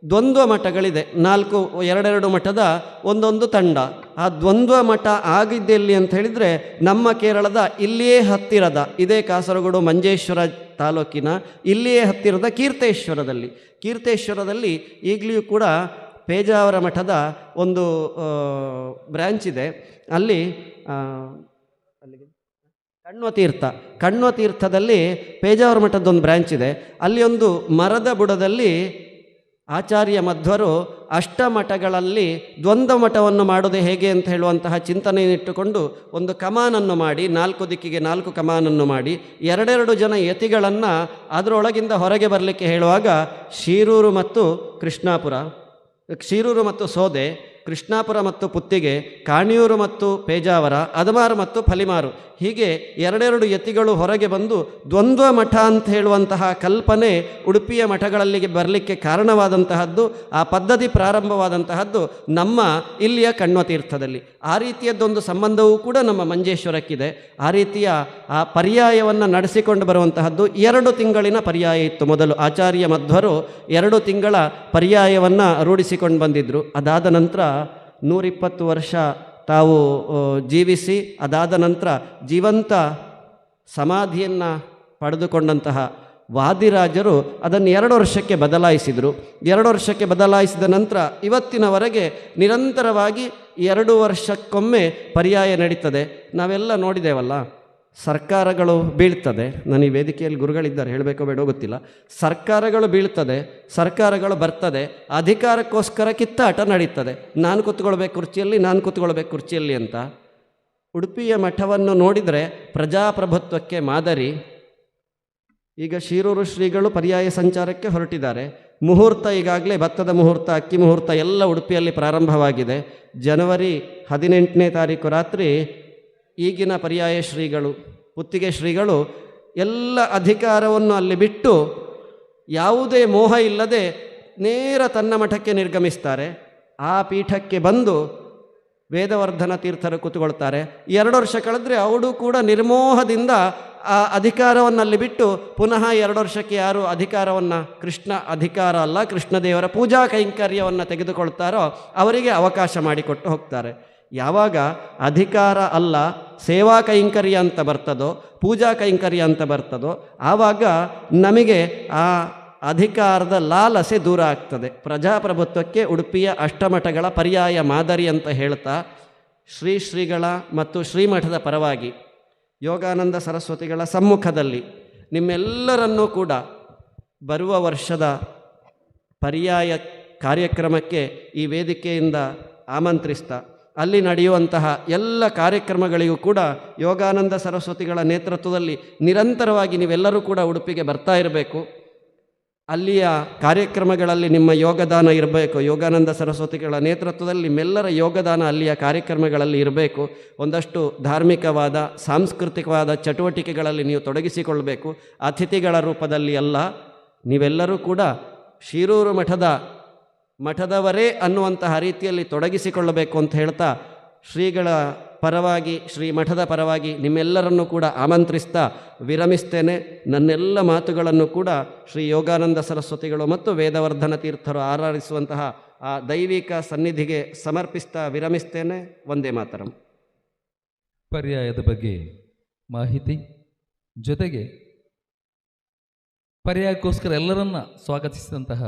ದ್ವಂದ್ವ ಮಠಗಳಿದೆ. 4 2 ಮಠದ ಒಂದೊಂದು ತಂಡ. ಆ ದ್ವಂದ್ವ ಮಠ ಆಗಿದ್ದೆಲ್ಲಿ ಅಂತ ಹೇಳಿದರೆ, ನಮ್ಮ ಕೇರಳದ ಇಲ್ಲಿಯೇ ಹತ್ತಿರದ, ಇದೇ ಕಾಸರಗೋಡು ಮಂಜೇಶ್ವರ ತಾಲೂಕಿನ ಇಲ್ಲಿಯೇ ಹತ್ತಿರದ ಕೀರ್ತೇಶ್ವರದಲ್ಲಿ ಈಗಲೂ ಕೂಡ ಪೇಜಾವರ ಮಠದ ಒಂದು ಬ್ರ್ಯಾಂಚ್ ಇದೆ. ಅಲ್ಲಿ ಕಣ್ವತೀರ್ಥದಲ್ಲಿ ಪೇಜಾವರ ಮಠದ್ದೊಂದು ಬ್ರ್ಯಾಂಚ್ ಇದೆ. ಅಲ್ಲಿ ಒಂದು ಮರದ ಬುಡದಲ್ಲಿ ಆಚಾರ್ಯ ಮಧ್ವರು ಅಷ್ಟಮಠಗಳಲ್ಲಿ ದ್ವಂದ್ವ ಮಠವನ್ನು ಮಾಡೋದು ಹೇಗೆ ಅಂತ ಹೇಳುವಂತಹ ಚಿಂತನೆಯನ್ನಿಟ್ಟುಕೊಂಡು ಒಂದು ಕಮಾನನ್ನು ಮಾಡಿ, 4 ದಿಕ್ಕಿಗೆ 4 ಕಮಾನನ್ನು ಮಾಡಿ 2 ಜನ ಯತಿಗಳನ್ನು ಅದರೊಳಗಿಂದ ಹೊರಗೆ ಬರಲಿಕ್ಕೆ ಹೇಳುವಾಗ ಶಿರೂರು ಮತ್ತು ಸೋದೆ, ಕೃಷ್ಣಾಪುರ ಮತ್ತು ಪುತ್ತಿಗೆ, ಕಾಣಿಯೂರು ಮತ್ತು ಪೇಜಾವರ, ಅದಮಾರು ಮತ್ತು ಫಲಿಮಾರು, ಹೀಗೆ 2 ಯತಿಗಳು ಹೊರಗೆ ಬಂದು ದ್ವಂದ್ವ ಮಠ ಅಂತ ಹೇಳುವಂತಹ ಕಲ್ಪನೆ ಉಡುಪಿಯ ಮಠಗಳಲ್ಲಿಗೆ ಬರಲಿಕ್ಕೆ ಕಾರಣವಾದಂತಹದ್ದು, ಆ ಪದ್ಧತಿ ಪ್ರಾರಂಭವಾದಂತಹದ್ದು ನಮ್ಮ ಇಲ್ಲಿಯ ಕಣ್ವತೀರ್ಥದಲ್ಲಿ. ಆ ರೀತಿಯದ್ದೊಂದು ಸಂಬಂಧವೂ ಕೂಡ ನಮ್ಮ ಮಂಜೇಶ್ವರಕ್ಕಿದೆ. ಆ ರೀತಿಯ ಆ ಪರ್ಯಾಯವನ್ನು ನಡೆಸಿಕೊಂಡು ಬರುವಂತಹದ್ದು 2 ತಿಂಗಳಿನ ಪರ್ಯಾಯ ಇತ್ತು. ಮೊದಲು ಆಚಾರ್ಯ ಮಧ್ವರು 2 ತಿಂಗಳ ಪರ್ಯಾಯವನ್ನು ರೂಢಿಸಿಕೊಂಡು ಬಂದಿದ್ದರು. ಅದಾದ ನಂತರ 120 ವರ್ಷ ತಾವು ಜೀವಿಸಿ, ಅದಾದ ನಂತರ ಜೀವಂತ ಸಮಾಧಿಯನ್ನು ಪಡೆದುಕೊಂಡಂತಹ ವಾದಿರಾಜರು ಅದನ್ನು 2 ವರ್ಷಕ್ಕೆ ಬದಲಾಯಿಸಿದರು. 2 ವರ್ಷಕ್ಕೆ ಬದಲಾಯಿಸಿದ ನಂತರ ಇವತ್ತಿನವರೆಗೆ ನಿರಂತರವಾಗಿ 2 ವರ್ಷಕ್ಕೊಮ್ಮೆ ಪರ್ಯಾಯ ನಡೀತದೆ. ನಾವೆಲ್ಲ ನೋಡಿದ್ದೇವಲ್ಲ, ಸರ್ಕಾರಗಳು ಬೀಳ್ತದೆ. ನಾನು ಈ ವೇದಿಕೆಯಲ್ಲಿ ಗುರುಗಳಿದ್ದಾರೆ, ಹೇಳಬೇಕೋ ಬೇಡೋ ಗೊತ್ತಿಲ್ಲ. ಸರ್ಕಾರಗಳು ಬೀಳ್ತದೆ, ಸರ್ಕಾರಗಳು ಬರ್ತದೆ, ಅಧಿಕಾರಕ್ಕೋಸ್ಕರ ಕಿತ್ತಾಟ ನಡೀತದೆ. ನಾನು ಕೂತ್ಕೊಳ್ಬೇಕು ಕುರ್ಚಿಯಲ್ಲಿ ಅಂತ. ಉಡುಪಿಯ ಮಠವನ್ನು ನೋಡಿದರೆ ಪ್ರಜಾಪ್ರಭುತ್ವಕ್ಕೆ ಮಾದರಿ. ಈಗ ಶಿರೂರು ಶ್ರೀಗಳು ಪರ್ಯಾಯ ಸಂಚಾರಕ್ಕೆ ಹೊರಟಿದ್ದಾರೆ. ಮುಹೂರ್ತ ಈಗಾಗಲೇ ಭತ್ತದ ಮುಹೂರ್ತ, ಅಕ್ಕಿ ಮುಹೂರ್ತ ಎಲ್ಲ ಉಡುಪಿಯಲ್ಲಿ ಪ್ರಾರಂಭವಾಗಿದೆ. ಜನವರಿ 18ನೇ ತಾರೀಕು ರಾತ್ರಿ ಈಗಿನ ಪರ್ಯಾಯ ಶ್ರೀಗಳು, ಪುತ್ತಿಗೆ ಶ್ರೀಗಳು ಎಲ್ಲ ಅಧಿಕಾರವನ್ನು ಅಲ್ಲಿ ಬಿಟ್ಟು ಯಾವುದೇ ಮೋಹ ಇಲ್ಲದೆ ನೇರ ತನ್ನ ಮಠಕ್ಕೆ ನಿರ್ಗಮಿಸ್ತಾರೆ. ಆ ಪೀಠಕ್ಕೆ ಬಂದು ವೇದವರ್ಧನ ತೀರ್ಥರು ಕೂತ್ಕೊಳ್ತಾರೆ. 2 ವರ್ಷ ಕಳೆದ್ರೆ ಅವರು ಕೂಡ ನಿರ್ಮೋಹದಿಂದ ಆ ಅಧಿಕಾರವನ್ನು ಅಲ್ಲಿ ಬಿಟ್ಟು ಪುನಃ 2 ವರ್ಷಕ್ಕೆ ಯಾರು ಅಧಿಕಾರವನ್ನು, ಕೃಷ್ಣ ಅಧಿಕಾರ ಅಲ್ಲ, ಕೃಷ್ಣದೇವರ ಪೂಜಾ ಕೈಂಕರ್ಯವನ್ನು ತೆಗೆದುಕೊಳ್ತಾರೋ ಅವರಿಗೆ ಅವಕಾಶ ಮಾಡಿಕೊಟ್ಟು ಹೋಗ್ತಾರೆ. ಯಾವಾಗ ಅಧಿಕಾರ ಅಲ್ಲ ಸೇವಾ ಕೈಂಕರ್ಯ ಅಂತ ಬರ್ತದೋ, ಪೂಜಾ ಕೈಂಕರ್ಯ ಅಂತ ಬರ್ತದೋ, ಆವಾಗ ನಮಗೆ ಆ ಅಧಿಕಾರದ ಲಾಲಸೆ ದೂರ ಆಗ್ತದೆ. ಪ್ರಜಾಪ್ರಭುತ್ವಕ್ಕೆ ಉಡುಪಿಯ ಅಷ್ಟಮಠಗಳ ಪರ್ಯಾಯ ಮಾದರಿ ಅಂತ ಹೇಳ್ತಾ, ಶ್ರೀಗಳ ಮತ್ತು ಶ್ರೀಮಠದ ಪರವಾಗಿ ಯೋಗಾನಂದ ಸರಸ್ವತಿಗಳ ಸಮ್ಮುಖದಲ್ಲಿ ನಿಮ್ಮೆಲ್ಲರನ್ನೂ ಕೂಡ ಬರುವ ವರ್ಷದ ಪರ್ಯಾಯ ಕಾರ್ಯಕ್ರಮಕ್ಕೆ ಈ ವೇದಿಕೆಯಿಂದ ಆಮಂತ್ರಿಸ್ತಾ, ಅಲ್ಲಿ ನಡೆಯುವಂತಹ ಎಲ್ಲ ಕಾರ್ಯಕ್ರಮಗಳಿಗೂ ಕೂಡ ಯೋಗಾನಂದ ಸರಸ್ವತಿಗಳ ನೇತೃತ್ವದಲ್ಲಿ ನಿರಂತರವಾಗಿ ನೀವೆಲ್ಲರೂ ಕೂಡ ಉಡುಪಿಗೆ ಬರ್ತಾ ಇರಬೇಕು. ಅಲ್ಲಿಯ ಕಾರ್ಯಕ್ರಮಗಳಲ್ಲಿ ನಿಮ್ಮ ಯೋಗದಾನ ಇರಬೇಕು. ಯೋಗಾನಂದ ಸರಸ್ವತಿಗಳ ನೇತೃತ್ವದಲ್ಲಿ ನಿಮ್ಮೆಲ್ಲರ ಯೋಗದಾನ ಅಲ್ಲಿಯ ಕಾರ್ಯಕ್ರಮಗಳಲ್ಲಿ ಇರಬೇಕು. ಒಂದಷ್ಟು ಧಾರ್ಮಿಕವಾದ, ಸಾಂಸ್ಕೃತಿಕವಾದ ಚಟುವಟಿಕೆಗಳಲ್ಲಿ ನೀವು ತೊಡಗಿಸಿಕೊಳ್ಬೇಕು. ಅತಿಥಿಗಳ ರೂಪದಲ್ಲಿ ಅಲ್ಲ, ನೀವೆಲ್ಲರೂ ಕೂಡ ಶಿರೂರು ಮಠದವರೇ ಅನ್ನುವಂತಹ ರೀತಿಯಲ್ಲಿ ತೊಡಗಿಸಿಕೊಳ್ಳಬೇಕು ಅಂತ ಹೇಳ್ತಾ, ಶ್ರೀಗಳ ಪರವಾಗಿ, ಶ್ರೀ ಮಠದ ಪರವಾಗಿ ನಿಮ್ಮೆಲ್ಲರನ್ನೂ ಕೂಡ ಆಮಂತ್ರಿಸ್ತಾ ವಿರಮಿಸ್ತೇನೆ. ನನ್ನೆಲ್ಲ ಮಾತುಗಳನ್ನು ಕೂಡ ಶ್ರೀ ಯೋಗಾನಂದ ಸರಸ್ವತಿಗಳು ಮತ್ತು ವೇದವರ್ಧನ ತೀರ್ಥರು ಆರಾಧಿಸುವಂತಹ ಆ ದೈವಿಕ ಸನ್ನಿಧಿಗೆ ಸಮರ್ಪಿಸ್ತಾ ವಿರಮಿಸ್ತೇನೆ. ವಂದೇ ಮಾತರಂ. ಪರ್ಯಾಯದ ಬಗ್ಗೆ ಮಾಹಿತಿ ಜೊತೆಗೆ ಪರ್ಯಾಯಕ್ಕೋಸ್ಕರ ಎಲ್ಲರನ್ನ ಸ್ವಾಗತಿಸಿದಂತಹ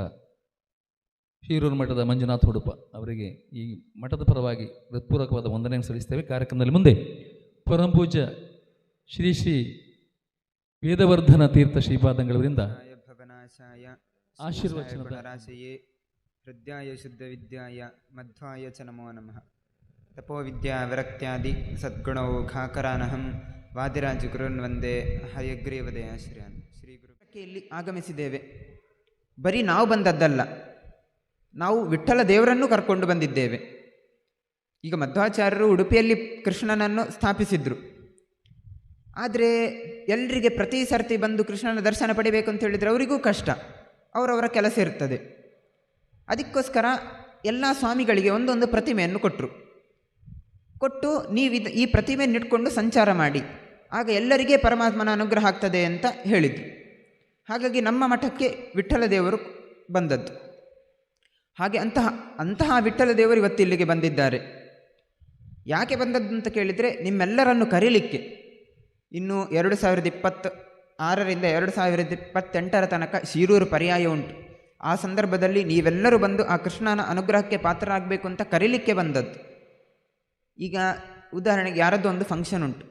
ಶಿರೂರು ಮಠದ ಮಂಜುನಾಥ ಉಡುಪ ಅವರಿಗೆ ಈ ಮಠದ ಪರವಾಗಿ ಹೃತ್ಪೂರ್ವಕವಾದ ವಂದನೆಯನ್ನು ಸಲ್ಲಿಸ್ತೇವೆ. ಕಾರ್ಯಕ್ರಮದಲ್ಲಿ ಮುಂದೆ ಪರಮಪೂಜ್ಯ ಶ್ರೀ ವೇದವರ್ಧನ ತೀರ್ಥ ಶ್ರೀಪಾದಂಗಳವರಿಂದ ಆಶೀರ್ವಚನ ಹೃದಯಾಯ ಶುದ್ಧ ವಿದ್ಯಾಯ ಮಧ್ವಾಯ ಚ ನಮೋ ನಮಃ. ತಪೋವಿದ್ಯಾ ವಿರಕ್ತ್ಯಾದಿ ಸದ್ಗುಣೌ ಖಾಕರಾನಹಂ ವಾದಿರಾಜ ಗುರುನ್ ವಂದೇ ಹಯಗ್ರೀವದಯ ಶ್ರೀಯಾನ್ ಶ್ರೀ ಗುರು. ಇಲ್ಲಿ ಆಗಮಿಸಿದ್ದೇವೆ. ಬರೀ ನಾವು ಬಂದದ್ದಲ್ಲ, ನಾವು ವಿಠ್ಠಲ ದೇವರನ್ನು ಕರ್ಕೊಂಡು ಬಂದಿದ್ದೇವೆ. ಈಗ ಮಧ್ವಾಚಾರ್ಯರು ಉಡುಪಿಯಲ್ಲಿ ಕೃಷ್ಣನನ್ನು ಸ್ಥಾಪಿಸಿದ್ರು. ಆದರೆ ಎಲ್ಲರಿಗೆ ಪ್ರತಿ ಸರ್ತಿ ಬಂದು ಕೃಷ್ಣನ ದರ್ಶನ ಪಡಿಬೇಕು ಅಂತ ಹೇಳಿದರೆ ಅವರಿಗೂ ಕಷ್ಟ, ಅವರವರ ಕೆಲಸ ಇರ್ತದೆ. ಅದಕ್ಕೋಸ್ಕರ ಎಲ್ಲ ಸ್ವಾಮಿಗಳಿಗೆ ಒಂದೊಂದು ಪ್ರತಿಮೆಯನ್ನು ಕೊಟ್ಟು ನೀವು ಈ ಪ್ರತಿಮೆಯನ್ನು ಇಟ್ಕೊಂಡು ಸಂಚಾರ ಮಾಡಿ, ಆಗ ಎಲ್ಲರಿಗೆ ಪರಮಾತ್ಮನ ಅನುಗ್ರಹ ಆಗ್ತದೆ ಅಂತ ಹೇಳಿದರು. ಹಾಗಾಗಿ ನಮ್ಮ ಮಠಕ್ಕೆ ವಿಠ್ಠಲ ದೇವರು ಬಂದದ್ದು. ಹಾಗೆ ಅಂತಹ ವಿಠ್ಠಲ ದೇವರು ಇವತ್ತು ಇಲ್ಲಿಗೆ ಬಂದಿದ್ದಾರೆ. ಯಾಕೆ ಬಂದದ್ದು ಅಂತ ಕೇಳಿದರೆ, ನಿಮ್ಮೆಲ್ಲರನ್ನು ಕರೀಲಿಕ್ಕೆ ಇನ್ನು 2026ರಿಂದ 2028 ತನಕ ಶಿರೂರು ಪರ್ಯಾಯ ಉಂಟು. ಆ ಸಂದರ್ಭದಲ್ಲಿ ನೀವೆಲ್ಲರೂ ಬಂದು ಆ ಕೃಷ್ಣನ ಅನುಗ್ರಹಕ್ಕೆ ಪಾತ್ರರಾಗಬೇಕು ಅಂತ ಕರೀಲಿಕ್ಕೆ ಬಂದದ್ದು. ಈಗ ಉದಾಹರಣೆಗೆ ಯಾರದ್ದು ಒಂದು ಫಂಕ್ಷನ್ ಉಂಟು,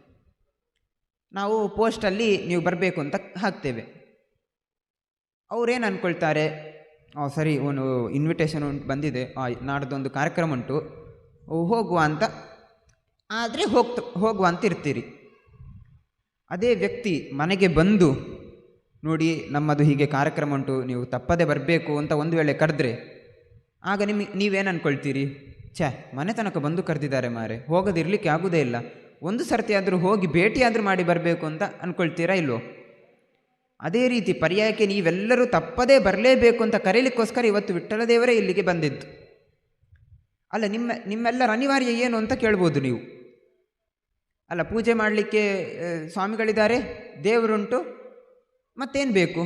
ನಾವು ಪೋಸ್ಟಲ್ಲಿ ನೀವು ಬರಬೇಕು ಅಂತ ಹಾಕ್ತೇವೆ. ಅವರೇನು ಅಂದ್ಕೊಳ್ತಾರೆ, ಸರಿ ಒಂದು ಇನ್ವಿಟೇಷನ್ ಉಂಟು ಬಂದಿದೆ, ನಾಡ್ದೊಂದು ಕಾರ್ಯಕ್ರಮ ಉಂಟು, ಹೋಗುವ ಅಂತ. ಆದರೆ ಹೋಗುವ ಅಂತ ಇರ್ತೀರಿ. ಅದೇ ವ್ಯಕ್ತಿ ಮನೆಗೆ ಬಂದು ನೋಡಿ ನಮ್ಮದು ಹೀಗೆ ಕಾರ್ಯಕ್ರಮ ಉಂಟು, ನೀವು ತಪ್ಪದೆ ಬರಬೇಕು ಅಂತ ಒಂದು ವೇಳೆ ಕರೆದ್ರೆ, ಆಗ ನೀವೇನು ಅಂದ್ಕೊಳ್ತೀರಿ, ಮನೆ ತನಕ ಬಂದು ಕರೆದಿದ್ದಾರೆ ಮಾರೆ, ಹೋಗೋದಿರಲಿಕ್ಕೆ ಆಗೋದೇ ಇಲ್ಲ, ಒಂದು ಸರ್ತಿ ಆದರೂ ಹೋಗಿ ಭೇಟಿಯಾದರೂ ಮಾಡಿ ಬರಬೇಕು ಅಂತ ಅಂದ್ಕೊಳ್ತೀರಾ ಇಲ್ವೋ? ಅದೇ ರೀತಿ ಪರ್ಯಾಯಕ್ಕೆ ನೀವೆಲ್ಲರೂ ತಪ್ಪದೇ ಬರಲೇಬೇಕು ಅಂತ ಕರೀಲಿಕ್ಕೋಸ್ಕರ ಇವತ್ತು ವಿಠ್ಠಲ ದೇವರೇ ಇಲ್ಲಿಗೆ ಬಂದಿದ್ದು. ಅಲ್ಲ, ನಿಮ್ಮೆಲ್ಲರ ಅನಿವಾರ್ಯ ಏನು ಅಂತ ಕೇಳ್ಬೋದು ನೀವು. ಅಲ್ಲ, ಪೂಜೆ ಮಾಡಲಿಕ್ಕೆ ಸ್ವಾಮಿಗಳಿದ್ದಾರೆ, ದೇವರುಂಟು, ಮತ್ತೇನು ಬೇಕು?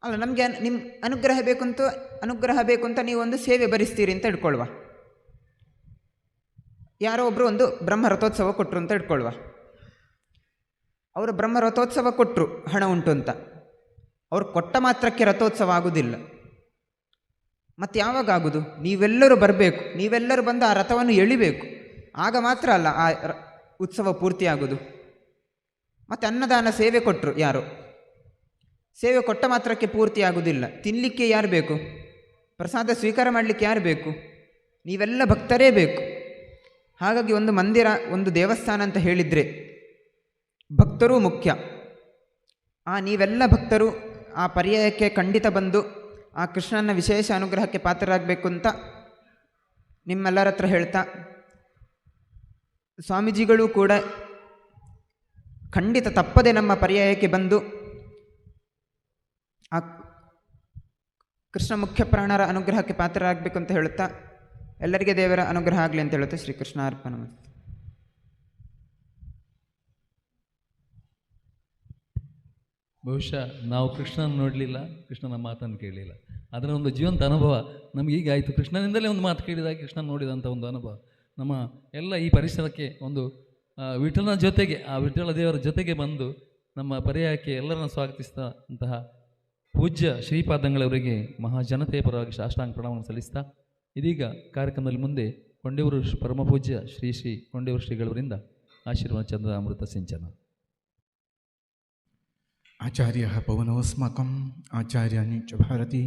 ಅಲ್ಲ, ನಮಗೆ ನಿಮ್ಮ ಅನುಗ್ರಹ ಬೇಕು ಅಂತ ನೀವು ಒಂದು ಸೇವೆ ಭರಿಸ್ತೀರಿ ಅಂತ ಇಟ್ಕೊಳ್ವಾ. ಯಾರೋ ಒಬ್ಬರು ಒಂದು ಬ್ರಹ್ಮ ರಥೋತ್ಸವ ಕೊಟ್ಟರು ಅಂತ ಇಟ್ಕೊಳ್ವಾ. ಅವರು ಬ್ರಹ್ಮ ರಥೋತ್ಸವ ಕೊಟ್ಟರು, ಹಣ ಉಂಟು ಅಂತ. ಅವ್ರು ಕೊಟ್ಟ ಮಾತ್ರಕ್ಕೆ ರಥೋತ್ಸವ ಆಗೋದಿಲ್ಲ. ಮತ್ತು ಯಾವಾಗ ಆಗೋದು? ನೀವೆಲ್ಲರೂ ಬರಬೇಕು, ನೀವೆಲ್ಲರೂ ಬಂದು ಆ ರಥವನ್ನು ಎಳಿಬೇಕು, ಆಗ ಮಾತ್ರ ಅಲ್ಲ ಆ ಉತ್ಸವ ಪೂರ್ತಿ ಆಗೋದು. ಮತ್ತು ಅನ್ನದಾನ ಸೇವೆ ಕೊಟ್ಟರು ಯಾರು, ಸೇವೆ ಕೊಟ್ಟ ಮಾತ್ರಕ್ಕೆ ಪೂರ್ತಿ ಆಗೋದಿಲ್ಲ. ತಿನ್ನಲಿಕ್ಕೆ ಯಾರು ಬೇಕು? ಪ್ರಸಾದ ಸ್ವೀಕಾರ ಮಾಡಲಿಕ್ಕೆ ಯಾರು ಬೇಕು? ನೀವೆಲ್ಲ ಭಕ್ತರೇ ಬೇಕು. ಹಾಗಾಗಿ ಒಂದು ಮಂದಿರ, ಒಂದು ದೇವಸ್ಥಾನ ಅಂತ ಹೇಳಿದರೆ ಭಕ್ತರೂ ಮುಖ್ಯ. ನೀವೆಲ್ಲ ಭಕ್ತರು ಆ ಪರ್ಯಾಯಕ್ಕೆ ಖಂಡಿತ ಬಂದು ಆ ಕೃಷ್ಣನ ವಿಶೇಷ ಅನುಗ್ರಹಕ್ಕೆ ಪಾತ್ರರಾಗಬೇಕು ಅಂತ ನಿಮ್ಮೆಲ್ಲರ ಹತ್ರ ಹೇಳ್ತಾ, ಸ್ವಾಮೀಜಿಗಳು ಕೂಡ ಖಂಡಿತ ತಪ್ಪದೆ ನಮ್ಮ ಪರ್ಯಾಯಕ್ಕೆ ಬಂದು ಆ ಕೃಷ್ಣ ಮುಖ್ಯ ಪ್ರಾಣರ ಅನುಗ್ರಹಕ್ಕೆ ಪಾತ್ರರಾಗಬೇಕು ಅಂತ ಹೇಳುತ್ತಾ, ಎಲ್ಲರಿಗೆ ದೇವರ ಅನುಗ್ರಹ ಆಗಲಿ ಅಂತ ಹೇಳುತ್ತಾ ಶ್ರೀಕೃಷ್ಣ ಅರ್ಪಣ. ಬಹುಶಃ ನಾವು ಕೃಷ್ಣನ ನೋಡಲಿಲ್ಲ, ಕೃಷ್ಣನ ಮಾತನ್ನು ಕೇಳಲಿಲ್ಲ, ಅದರ ಒಂದು ಜೀವಂತ ಅನುಭವ ನಮಗೆ ಈಗ ಆಯಿತು. ಕೃಷ್ಣನಿಂದಲೇ ಒಂದು ಮಾತು ಕೇಳಿದಾಗ ಕೃಷ್ಣನ ನೋಡಿದಂಥ ಒಂದು ಅನುಭವ ನಮ್ಮ ಎಲ್ಲ ಈ ಪರಿಸರಕ್ಕೆ ಒಂದು ವಿಠಲನ ಜೊತೆಗೆ, ಆ ವಿಠಲ ದೇವರ ಜೊತೆಗೆ ಬಂದು ನಮ್ಮ ಪರ್ಯಾಯಕ್ಕೆ ಎಲ್ಲರನ್ನು ಸ್ವಾಗತಿಸಿದಂತಹ ಪೂಜ್ಯ ಶ್ರೀಪಾದಂಗಳವರಿಗೆ ಮಹಾಜನತೆಯ ಪರವಾಗಿ ಸಾಷ್ಟಾಂಗ ಪ್ರಣಾಮವನ್ನು ಸಲ್ಲಿಸ್ತಾ, ಇದೀಗ ಕಾರ್ಯಕ್ರಮದಲ್ಲಿ ಮುಂದೆ ಕೊಂಡೇವರು ಪರಮಪೂಜ್ಯ ಶ್ರೀ ಕೊಂಡೇವರು ಶ್ರೀಗಳವರಿಂದ ಆಶೀರ್ವಾದ ಚಂದ್ರ ಅಮೃತ ಸಿಂಚನ. ಆಚಾರ್ಯ ಪವನೋಸ್ಮಾಕಂ ಆಚಾರ್ಯಾಣಿ ಚ ಭಾರತೀ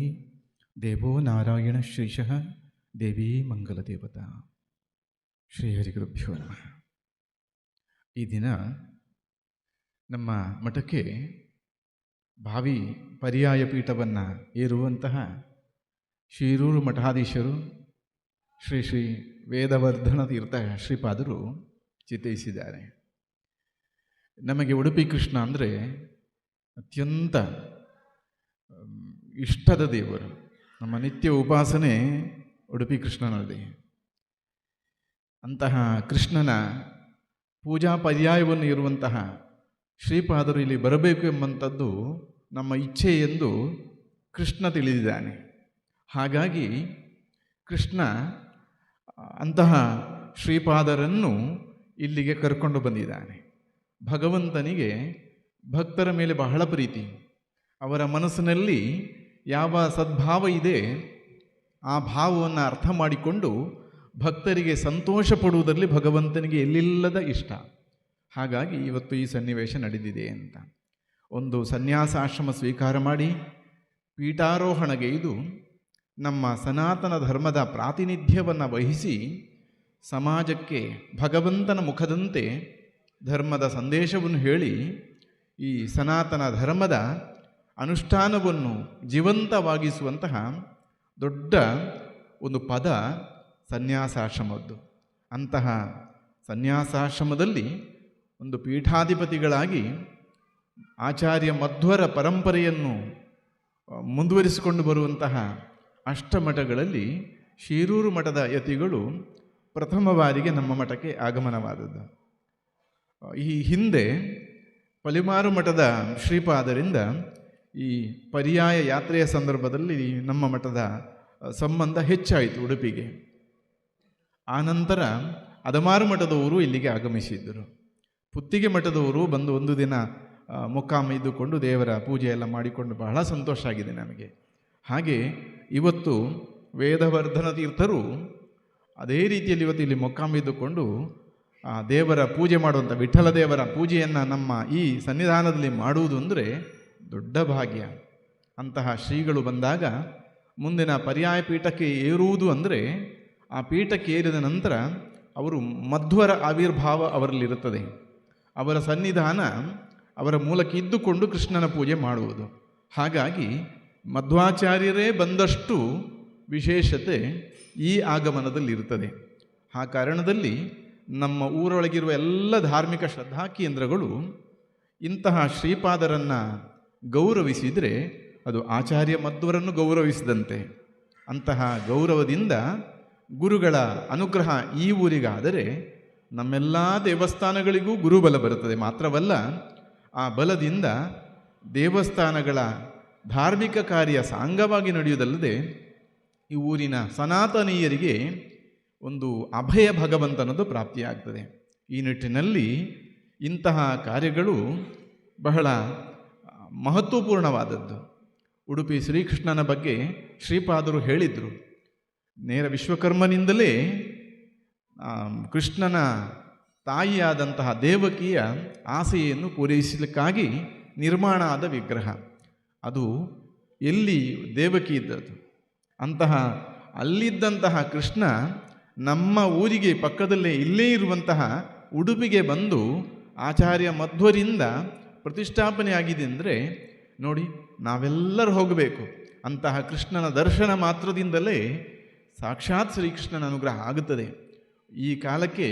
ದೇವೋ ನಾರಾಯಣ ಶ್ರೀಶಃ ದೇವಿ ಮಂಗಲದೇವತಾ. ಶ್ರೀ ಹರಿಗುರುಭ್ಯೋ ನಮಃ. ಈ ದಿನ ನಮ್ಮ ಮಠಕ್ಕೆ ಭಾವಿ ಪರ್ಯಾಯ ಪೀಠವನ್ನು ಏರುವಂತಹ ಶಿರೂರು ಮಠಾಧೀಶರು ಶ್ರೀ ವೇದವರ್ಧನ ತೀರ್ಥ ಶ್ರೀಪಾದರು ಚಿತ್ತೈಸಿದ್ದಾರೆ. ನಮಗೆ ಉಡುಪಿ ಕೃಷ್ಣ ಅಂದರೆ ಅತ್ಯಂತ ಇಷ್ಟದ ದೇವರು. ನಮ್ಮ ನಿತ್ಯ ಉಪಾಸನೆ ಉಡುಪಿ ಕೃಷ್ಣನದೇ. ಅಂತಹ ಕೃಷ್ಣನ ಪೂಜಾ ಪರ್ಯಾಯವನ್ನು ಇರುವಂತಹ ಶ್ರೀಪಾದರು ಇಲ್ಲಿ ಬರಬೇಕು ಎಂಬಂಥದ್ದು ನಮ್ಮ ಇಚ್ಛೆ ಎಂದು ಕೃಷ್ಣ ತಿಳಿದಿದ್ದಾನೆ. ಹಾಗಾಗಿ ಕೃಷ್ಣ ಅಂತಹ ಶ್ರೀಪಾದರನ್ನು ಇಲ್ಲಿಗೆ ಕರ್ಕೊಂಡು ಬಂದಿದ್ದಾನೆ. ಭಗವಂತನಿಗೆ ಭಕ್ತರ ಮೇಲೆ ಬಹಳ ಪ್ರೀತಿ. ಅವರ ಮನಸ್ಸಿನಲ್ಲಿ ಯಾವ ಸದ್ಭಾವ ಇದೆ ಆ ಭಾವವನ್ನು ಅರ್ಥ ಮಾಡಿಕೊಂಡು ಭಕ್ತರಿಗೆ ಸಂತೋಷ ಪಡುವುದರಲ್ಲಿ ಭಗವಂತನಿಗೆ ಎಲ್ಲಿಲ್ಲದ ಇಷ್ಟ. ಹಾಗಾಗಿ ಇವತ್ತು ಈ ಸನ್ನಿವೇಶ ನಡೆದಿದೆ ಅಂತ. ಒಂದು ಸನ್ಯಾಸಾಶ್ರಮ ಸ್ವೀಕಾರ ಮಾಡಿ ಪೀಠಾರೋಹಣಗೈದು ನಮ್ಮ ಸನಾತನ ಧರ್ಮದ ಪ್ರಾತಿನಿಧ್ಯವನ್ನು ವಹಿಸಿ ಸಮಾಜಕ್ಕೆ ಭಗವಂತನ ಮುಖದಂತೆ ಧರ್ಮದ ಸಂದೇಶವನ್ನು ಹೇಳಿ ಈ ಸನಾತನ ಧರ್ಮದ ಅನುಷ್ಠಾನವನ್ನು ಜೀವಂತವಾಗಿಸುವಂತಹ ದೊಡ್ಡ ಒಂದು ಪದ ಸನ್ಯಾಸಾಶ್ರಮದ್ದು. ಅಂತಹ ಸನ್ಯಾಸಾಶ್ರಮದಲ್ಲಿ ಒಂದು ಪೀಠಾಧಿಪತಿಗಳಾಗಿ ಆಚಾರ್ಯ ಮಧ್ವರ ಪರಂಪರೆಯನ್ನು ಮುಂದುವರಿಸಿಕೊಂಡು ಬರುವಂತಹ ಅಷ್ಟಮಠಗಳಲ್ಲಿ ಶಿರೂರು ಮಠದ ಯತಿಗಳು ಪ್ರಥಮ ಬಾರಿಗೆ ನಮ್ಮ ಮಠಕ್ಕೆ ಆಗಮನವಾದದ್ದು. ಈ ಹಿಂದೆ ಪಲಿಮಾರು ಮಠದ ಶ್ರೀಪಾದರಿಂದ ಈ ಪರ್ಯಾಯ ಯಾತ್ರೆಯ ಸಂದರ್ಭದಲ್ಲಿ ನಮ್ಮ ಮಠದ ಸಂಬಂಧ ಹೆಚ್ಚಾಯಿತು ಉಡುಪಿಗೆ. ಆನಂತರ ಅದಮಾರು ಮಠದವರು ಇಲ್ಲಿಗೆ ಆಗಮಿಸಿದ್ದರು. ಪುತ್ತಿಗೆ ಮಠದವರು ಬಂದು ಒಂದು ದಿನ ಮೊಕ್ಕಾಮ ಇದ್ದುಕೊಂಡು ದೇವರ ಪೂಜೆ ಎಲ್ಲ ಮಾಡಿಕೊಂಡು ಬಹಳ ಸಂತೋಷ ಆಗಿದೆ ನನಗೆ. ಹಾಗೆ ಇವತ್ತು ವೇದವರ್ಧನ ತೀರ್ಥರು ಅದೇ ರೀತಿಯಲ್ಲಿ ಇವತ್ತು ಇಲ್ಲಿ ಮೊಕ್ಕಾಮ ಇದ್ದುಕೊಂಡು ದೇವರ ಪೂಜೆ ಮಾಡುವಂಥ ವಿಠ್ಠಲ ದೇವರ ಪೂಜೆಯನ್ನು ನಮ್ಮ ಈ ಸನ್ನಿಧಾನದಲ್ಲಿ ಮಾಡುವುದು ಅಂದರೆ ದೊಡ್ಡ ಭಾಗ್ಯ. ಅಂತಹ ಶ್ರೀಗಳು ಬಂದಾಗ ಮುಂದಿನ ಪರ್ಯಾಯ ಪೀಠಕ್ಕೆ ಏರುವುದು ಅಂದರೆ ಆ ಪೀಠಕ್ಕೆ ಏರಿದ ನಂತರ ಅವರು ಮಧ್ವರ ಆವಿರ್ಭಾವ ಅವರಲ್ಲಿರುತ್ತದೆ. ಅವರ ಸನ್ನಿಧಾನ ಅವರ ಮೂಲಕ ಇದ್ದುಕೊಂಡು ಕೃಷ್ಣನ ಪೂಜೆ ಮಾಡುವುದು. ಹಾಗಾಗಿ ಮಧ್ವಾಚಾರ್ಯರೇ ಬಂದಷ್ಟು ವಿಶೇಷತೆ ಈ ಆಗಮನದಲ್ಲಿರುತ್ತದೆ. ಆ ಕಾರಣದಲ್ಲಿ ನಮ್ಮ ಊರೊಳಗಿರುವ ಎಲ್ಲ ಧಾರ್ಮಿಕ ಶ್ರದ್ಧಾ ಕೇಂದ್ರಗಳು ಇಂತಹ ಶ್ರೀಪಾದರನ್ನು ಗೌರವಿಸಿದರೆ ಅದು ಆಚಾರ್ಯ ಮಧ್ವರನ್ನು ಗೌರವಿಸಿದಂತೆ. ಅಂತಹ ಗೌರವದಿಂದ ಗುರುಗಳ ಅನುಗ್ರಹ ಈ ಊರಿಗಾದರೆ ನಮ್ಮೆಲ್ಲ ದೇವಸ್ಥಾನಗಳಿಗೂ ಗುರುಬಲ ಬರುತ್ತದೆ. ಮಾತ್ರವಲ್ಲ, ಆ ಬಲದಿಂದ ದೇವಸ್ಥಾನಗಳ ಧಾರ್ಮಿಕ ಕಾರ್ಯ ಸಾಂಗವಾಗಿ ನಡೆಯುವುದಲ್ಲದೆ ಈ ಊರಿನ ಸನಾತನೀಯರಿಗೆ ಒಂದು ಅಭಯ ಭಗವಂತನದು ಪ್ರಾಪ್ತಿಯಾಗ್ತದೆ. ಈ ನಿಟ್ಟಿನಲ್ಲಿ ಇಂತಹ ಕಾರ್ಯಗಳು ಬಹಳ ಮಹತ್ವಪೂರ್ಣವಾದದ್ದು. ಉಡುಪಿ ಶ್ರೀಕೃಷ್ಣನ ಬಗ್ಗೆ ಶ್ರೀಪಾದರು ಹೇಳಿದರು. ನೇರ ವಿಶ್ವಕರ್ಮನಿಂದಲೇ ಕೃಷ್ಣನ ತಾಯಿಯಾದಂತಹ ದೇವಕಿಯ ಆಸೆಯನ್ನು ಪೂರೈಸಲಿಕ್ಕಾಗಿ ನಿರ್ಮಾಣ ಆದ ವಿಗ್ರಹ ಅದು. ಎಲ್ಲಿ ದೇವಕಿ ಇದ್ದದ್ದು, ಅಂತಹ ಅಲ್ಲಿದ್ದಂತಹ ಕೃಷ್ಣ ನಮ್ಮ ಊರಿಗೆ ಪಕ್ಕದಲ್ಲೇ ಇಲ್ಲೇ ಇರುವಂತಹ ಉಡುಪಿಗೆ ಬಂದು ಆಚಾರ್ಯ ಮಧ್ವರಿಂದ ಪ್ರತಿಷ್ಠಾಪನೆ ಆಗಿದೆ ಅಂದರೆ ನೋಡಿ, ನಾವೆಲ್ಲರೂ ಹೋಗಬೇಕು. ಅಂತಹ ಕೃಷ್ಣನ ದರ್ಶನ ಮಾತ್ರದಿಂದಲೇ ಸಾಕ್ಷಾತ್ ಶ್ರೀಕೃಷ್ಣನ ಅನುಗ್ರಹ ಆಗುತ್ತದೆ. ಈ ಕಾಲಕ್ಕೆ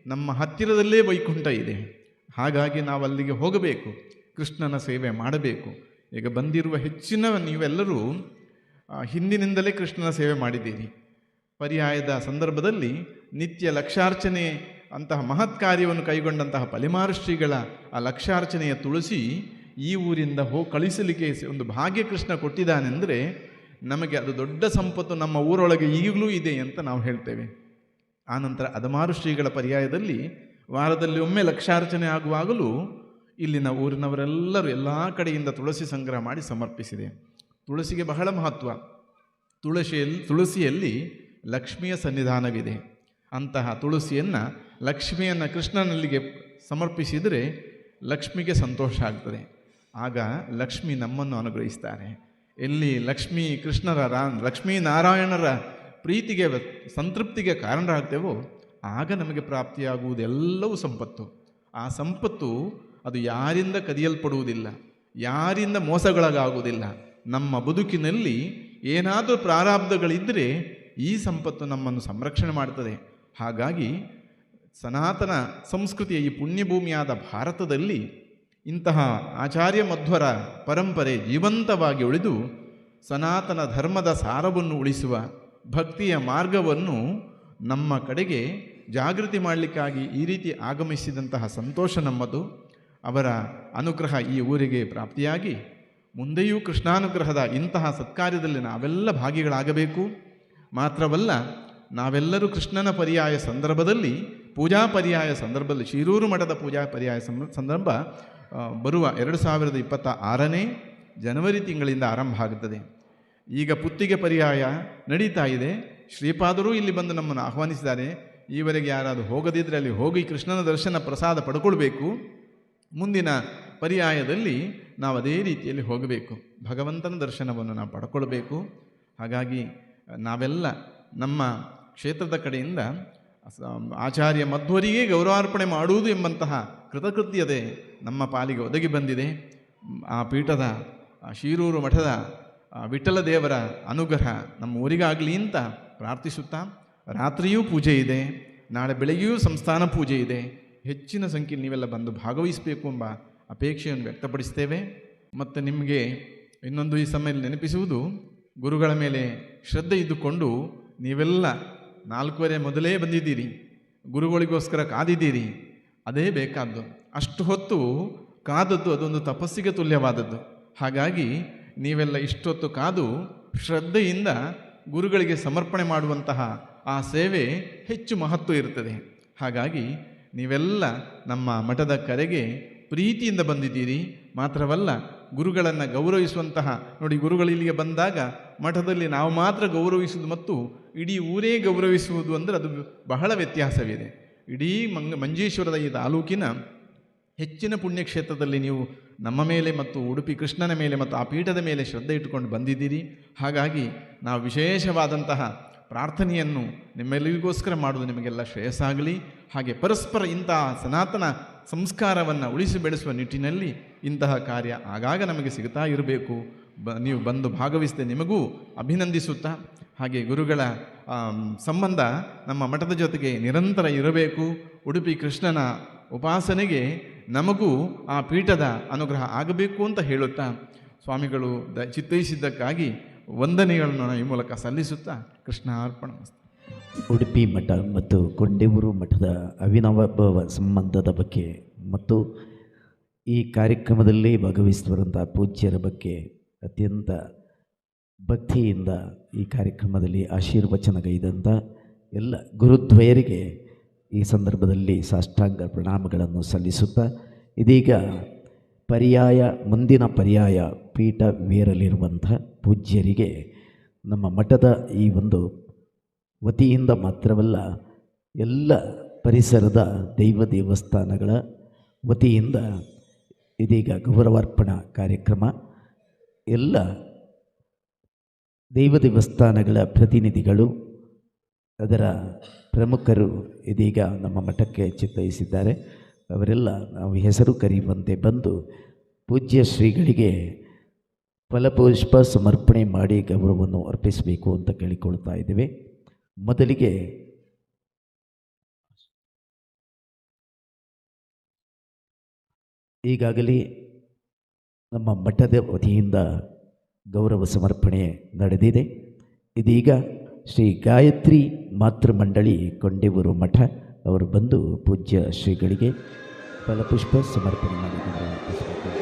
ನಮ್ಮ ಹತ್ತಿರದಲ್ಲೇ ವೈಕುಂಠ ಇದೆ. ಹಾಗಾಗಿ ನಾವು ಅಲ್ಲಿಗೆ ಹೋಗಬೇಕು, ಕೃಷ್ಣನ ಸೇವೆ ಮಾಡಬೇಕು. ಈಗ ಬಂದಿರುವ ಹೆಚ್ಚಿನ ನೀವೆಲ್ಲರೂ ಹಿಂದಿನಿಂದಲೇ ಕೃಷ್ಣನ ಸೇವೆ ಮಾಡಿದ್ದೀರಿ. ಪರ್ಯಾಯದ ಸಂದರ್ಭದಲ್ಲಿ ನಿತ್ಯ ಲಕ್ಷಾರ್ಚನೆ ಅಂತಹ ಮಹತ್ ಕಾರ್ಯವನ್ನು ಕೈಗೊಂಡಂತಹ ಪಲಿಮಾರು ಶ್ರೀಗಳ ಆ ಲಕ್ಷಾರ್ಚನೆಯ ತುಳಸಿ ಈ ಊರಿಂದ ಕಳಿಸಲಿಕ್ಕೆ ಒಂದು ಭಾಗ್ಯ ಕೃಷ್ಣ ಕೊಟ್ಟಿದ್ದಾನೆಂದರೆ ನಮಗೆ ಅದು ದೊಡ್ಡ ಸಂಪತ್ತು ನಮ್ಮ ಊರೊಳಗೆ ಈಗಲೂ ಇದೆ ಅಂತ ನಾವು ಹೇಳ್ತೇವೆ. ಆನಂತರ ಅದಮಾರು ಶ್ರೀಗಳ ಪರ್ಯಾಯದಲ್ಲಿ ವಾರದಲ್ಲಿ ಒಮ್ಮೆ ಲಕ್ಷಾರ್ಚನೆ ಆಗುವಾಗಲೂ ಇಲ್ಲಿನ ಊರಿನವರೆಲ್ಲರೂ ಎಲ್ಲ ಕಡೆಯಿಂದ ತುಳಸಿ ಸಂಗ್ರಹ ಮಾಡಿ ಸಮರ್ಪಿಸಿದೆ. ತುಳಸಿಗೆ ಬಹಳ ಮಹತ್ವ. ತುಳಸಿಯಲ್ಲಿ ಲಕ್ಷ್ಮಿಯ ಸನ್ನಿಧಾನವಿದೆ. ಅಂತಹ ತುಳಸಿಯನ್ನು ಲಕ್ಷ್ಮಿಯನ್ನು ಕೃಷ್ಣನಲ್ಲಿಗೆ ಸಮರ್ಪಿಸಿದರೆ ಲಕ್ಷ್ಮಿಗೆ ಸಂತೋಷ ಆಗ್ತದೆ. ಆಗ ಲಕ್ಷ್ಮಿ ನಮ್ಮನ್ನು ಅನುಗ್ರಹಿಸ್ತಾರೆ. ಎಲ್ಲಿ ಲಕ್ಷ್ಮೀನಾರಾಯಣರ ಪ್ರೀತಿಗೆ ಸಂತೃಪ್ತಿಗೆ ಕಾರಣರಾಗ್ತೇವೋ ಆಗ ನಮಗೆ ಪ್ರಾಪ್ತಿಯಾಗುವುದೆಲ್ಲವೂ ಸಂಪತ್ತು. ಆ ಸಂಪತ್ತು ಅದು ಯಾರಿಂದ ಕದಿಯಲ್ಪಡುವುದಿಲ್ಲ, ಯಾರಿಂದ ಮೋಸಗೊಳಗಾಗುವುದಿಲ್ಲ. ನಮ್ಮ ಬದುಕಿನಲ್ಲಿ ಏನಾದರೂ ಪ್ರಾರಬ್ಧಗಳಿದ್ದರೆ ಈ ಸಂಪತ್ತು ನಮ್ಮನ್ನು ಸಂರಕ್ಷಣೆ ಮಾಡ್ತದೆ. ಹಾಗಾಗಿ ಸನಾತನ ಸಂಸ್ಕೃತಿಯ ಈ ಪುಣ್ಯಭೂಮಿಯಾದ ಭಾರತದಲ್ಲಿ ಇಂತಹ ಆಚಾರ್ಯ ಮಧ್ವರ ಪರಂಪರೆ ಜೀವಂತವಾಗಿ ಉಳಿದು ಸನಾತನ ಧರ್ಮದ ಸಾರವನ್ನು ಉಳಿಸುವ ಭಕ್ತಿಯ ಮಾರ್ಗವನ್ನು ನಮ್ಮ ಕಡೆಗೆ ಜಾಗೃತಿ ಮಾಡಲಿಕ್ಕಾಗಿ ಈ ರೀತಿ ಆಗಮಿಸಿದಂತಹ ಸಂತೋಷ ನಮ್ಮದು. ಅವರ ಅನುಗ್ರಹ ಈ ಊರಿಗೆ ಪ್ರಾಪ್ತಿಯಾಗಿ ಮುಂದೆಯೂ ಕೃಷ್ಣಾನುಗ್ರಹದ ಇಂತಹ ಸತ್ಕಾರ್ಯದಲ್ಲಿ ನಾವೆಲ್ಲ ಭಾಗಿಗಳಾಗಬೇಕು. ಮಾತ್ರವಲ್ಲ, ನಾವೆಲ್ಲರೂ ಕೃಷ್ಣನ ಪರ್ಯಾಯ ಸಂದರ್ಭದಲ್ಲಿ ಪೂಜಾ ಪರ್ಯಾಯ ಸಂದರ್ಭದಲ್ಲಿ ಶಿರೂರು ಮಠದ ಪೂಜಾ ಪರ್ಯಾಯ ಸಂದರ್ಭ ಬರುವ 2026ನೇ ಜನವರಿ ತಿಂಗಳಿಂದ ಆರಂಭ ಆಗುತ್ತದೆ. ಈಗ ಪುತ್ತಿಗೆ ಪರ್ಯಾಯ ನಡೀತಾ ಇದೆ. ಶ್ರೀಪಾದರು ಇಲ್ಲಿ ಬಂದು ನಮ್ಮನ್ನು ಆಹ್ವಾನಿಸಿದ್ದಾರೆ. ಈವರೆಗೆ ಯಾರಾದರೂ ಹೋಗದಿದ್ದರೆ ಅಲ್ಲಿ ಹೋಗಿ ಕೃಷ್ಣನ ದರ್ಶನ ಪ್ರಸಾದ ಪಡ್ಕೊಳ್ಬೇಕು. ಮುಂದಿನ ಪರ್ಯಾಯದಲ್ಲಿ ನಾವು ಅದೇ ರೀತಿಯಲ್ಲಿ ಹೋಗಬೇಕು, ಭಗವಂತನ ದರ್ಶನವನ್ನು ನಾವು ಪಡ್ಕೊಳ್ಬೇಕು. ಹಾಗಾಗಿ ನಾವೆಲ್ಲ ನಮ್ಮ ಕ್ಷೇತ್ರದ ಕಡೆಯಿಂದ ಆಚಾರ್ಯ ಮಧ್ವರಿಗೆ ಗೌರವಾರ್ಪಣೆ ಮಾಡುವುದು ಎಂಬಂತಹ ಕೃತಕೃತ್ಯತೆ ನಮ್ಮ ಪಾಲಿಗೆ ಒದಗಿ ಬಂದಿದೆ. ಆ ಪೀಠದ ಶಿರೂರು ಮಠದ ವಿಠ್ಠಲ ದೇವರ ಅನುಗ್ರಹ ನಮ್ಮ ಊರಿಗಾಗಲಿ ಅಂತ ಪ್ರಾರ್ಥಿಸುತ್ತಾ, ರಾತ್ರಿಯೂ ಪೂಜೆ ಇದೆ, ನಾಳೆ ಬೆಳಗ್ಗೆಯೂ ಸಂಸ್ಥಾನ ಪೂಜೆ ಇದೆ. ಹೆಚ್ಚಿನ ಸಂಖ್ಯೆಯಲ್ಲಿ ನೀವೆಲ್ಲ ಬಂದು ಭಾಗವಹಿಸಬೇಕು ಎಂಬ ಅಪೇಕ್ಷೆಯನ್ನು ವ್ಯಕ್ತಪಡಿಸ್ತೇವೆ. ಮತ್ತು ನಿಮಗೆ ಇನ್ನೊಂದು ಈ ಸಮಯದಲ್ಲಿ ನೆನಪಿಸುವುದು, ಗುರುಗಳ ಮೇಲೆ ಶ್ರದ್ಧೆ ಇದ್ದುಕೊಂಡು ನೀವೆಲ್ಲ 4:15 ಮೊದಲೇ ಬಂದಿದ್ದೀರಿ, ಗುರುಗಳಿಗೋಸ್ಕರ ಕಾದಿದ್ದೀರಿ. ಅದೇ ಬೇಕಾದ್ದು. ಅಷ್ಟು ಹೊತ್ತು ಕಾದದ್ದು ಅದೊಂದು ತಪಸ್ಸಿಗೆ ತುಲ್ಯವಾದದ್ದು. ಹಾಗಾಗಿ ನೀವೆಲ್ಲ ಇಷ್ಟೊತ್ತು ಕಾದು ಶ್ರದ್ಧೆಯಿಂದ ಗುರುಗಳಿಗೆ ಸಮರ್ಪಣೆ ಮಾಡುವಂತಹ ಆ ಸೇವೆ ಹೆಚ್ಚು ಮಹತ್ವ ಇರುತ್ತದೆ. ಹಾಗಾಗಿ ನೀವೆಲ್ಲ ನಮ್ಮ ಮಠದ ಕರೆಗೆ ಪ್ರೀತಿಯಿಂದ ಬಂದಿದ್ದೀರಿ. ಮಾತ್ರವಲ್ಲ, ಗುರುಗಳನ್ನು ಗೌರವಿಸುವಂತಹ, ನೋಡಿ, ಗುರುಗಳು ಇಲ್ಲಿಗೆ ಬಂದಾಗ ಮಠದಲ್ಲಿ ನಾವು ಮಾತ್ರ ಗೌರವಿಸುವುದು ಮತ್ತು ಇಡೀ ಊರೇ ಗೌರವಿಸುವುದು ಅಂದರೆ ಅದು ಬಹಳ ವ್ಯತ್ಯಾಸವಿದೆ. ಇಡೀ ಮಂಜೇಶ್ವರದ ಈ ತಾಲೂಕಿನ ಹೆಚ್ಚಿನ ಪುಣ್ಯಕ್ಷೇತ್ರದಲ್ಲಿ ನೀವು ನಮ್ಮ ಮೇಲೆ ಮತ್ತು ಉಡುಪಿ ಕೃಷ್ಣನ ಮೇಲೆ ಮತ್ತು ಆ ಪೀಠದ ಮೇಲೆ ಶ್ರದ್ಧೆ ಇಟ್ಟುಕೊಂಡು ಬಂದಿದ್ದೀರಿ. ಹಾಗಾಗಿ ನಾವು ವಿಶೇಷವಾದಂತಹ ಪ್ರಾರ್ಥನೆಯನ್ನು ನಿಮ್ಮೆಲ್ಲರಿಗೋಸ್ಕರ ಮಾಡುವುದು ನಿಮಗೆಲ್ಲ ಶ್ರೇಯಸ್ಸಾಗಲಿ. ಹಾಗೆ ಪರಸ್ಪರ ಇಂತಹ ಸನಾತನ ಸಂಸ್ಕಾರವನ್ನು ಉಳಿಸಿ ಬೆಳೆಸುವ ನಿಟ್ಟಿನಲ್ಲಿ ಇಂತಹ ಕಾರ್ಯ ಆಗಾಗ ನಮಗೆ ಸಿಗ್ತಾ ಇರಬೇಕು. ನೀವು ಬಂದು ಭಾಗವಹಿಸದೆ ನಿಮಗೂ ಅಭಿನಂದಿಸುತ್ತಾ, ಹಾಗೆ ಗುರುಗಳ ಸಂಬಂಧ ನಮ್ಮ ಮಠದ ಜೊತೆಗೆ ನಿರಂತರ ಇರಬೇಕು. ಉಡುಪಿ ಕೃಷ್ಣನ ಉಪಾಸನೆಗೆ ನಮಗೂ ಆ ಪೀಠದ ಅನುಗ್ರಹ ಆಗಬೇಕು ಅಂತ ಹೇಳುತ್ತಾ, ಸ್ವಾಮಿಗಳು ಚಿತ್ತೈಸಿದ್ದಕ್ಕಾಗಿ ವಂದನೆಗಳನ್ನು ಈ ಮೂಲಕ ಸಲ್ಲಿಸುತ್ತಾ ಕೃಷ್ಣ ಅರ್ಪಣಮಸ್ತು. ಉಡುಪಿ ಮಠ ಮತ್ತು ಕೊಂಡೇವೂರು ಮಠದ ಅವಿನಾಭಾವ ಸಂಬಂಧದ ಬಗ್ಗೆ ಮತ್ತು ಈ ಕಾರ್ಯಕ್ರಮದಲ್ಲಿ ಭಾಗವಹಿಸುತ್ತಿರುವಂಥ ಪೂಜ್ಯರ ಬಗ್ಗೆ ಅತ್ಯಂತ ಭಕ್ತಿಯಿಂದ ಈ ಕಾರ್ಯಕ್ರಮದಲ್ಲಿ ಆಶೀರ್ವಚನಗೈದಂಥ ಎಲ್ಲ ಗುರುದ್ವಯರಿಗೆ ಈ ಸಂದರ್ಭದಲ್ಲಿ ಸಾಷ್ಟಾಂಗ ಪ್ರಣಾಮಗಳನ್ನು ಸಲ್ಲಿಸುತ್ತಾ, ಇದೀಗ ಮುಂದಿನ ಪರ್ಯಾಯ ಪೀಠವೇರಲಿರುವಂಥ ಪೂಜ್ಯರಿಗೆ ನಮ್ಮ ಮಠದ ಈ ಒಂದು ವತಿಯಿಂದ ಮಾತ್ರವಲ್ಲ, ಎಲ್ಲ ಪರಿಸರದ ದೇವಸ್ಥಾನಗಳ ವತಿಯಿಂದ ಇದೀಗ ಗೌರವಾರ್ಪಣಾ ಕಾರ್ಯಕ್ರಮ. ಎಲ್ಲ ದೇವಸ್ಥಾನಗಳ ಪ್ರತಿನಿಧಿಗಳು, ಅದರ ಪ್ರಮುಖರು ಇದೀಗ ನಮ್ಮ ಮಠಕ್ಕೆ ಚಿತ್ತೈಸಿದ್ದಾರೆ. ಅವರೆಲ್ಲ ನಾವು ಹೆಸರು ಕರೆಯುವಂತೆ ಬಂದು ಪೂಜ್ಯ ಶ್ರೀಗಳಿಗೆ ಫಲಪುಷ್ಪ ಸಮರ್ಪಣೆ ಮಾಡಿ ಗೌರವವನ್ನು ಅರ್ಪಿಸಬೇಕು ಅಂತ ಕೇಳಿಕೊಳ್ತಾ ಇದ್ದೇವೆ. ಮೊದಲಿಗೆ ಈಗಾಗಲೇ ನಮ್ಮ ಮಠದ ವತಿಯಿಂದ ಗೌರವ ಸಮರ್ಪಣೆ ನಡೆದಿದೆ. ಇದೀಗ ಶ್ರೀ ಗಾಯತ್ರಿ ಮಾತೃಮಂಡಳಿ ಕೊಂಡೇವೂರು ಮಠ ಅವರು ಬಂದು ಪೂಜ್ಯ ಶ್ರೀಗಳಿಗೆ ಫಲಪುಷ್ಪ ಸಮರ್ಪಣೆ ಮಾಡಿ ಗೌರವ ಅರ್ಪಿಸಬೇಕು.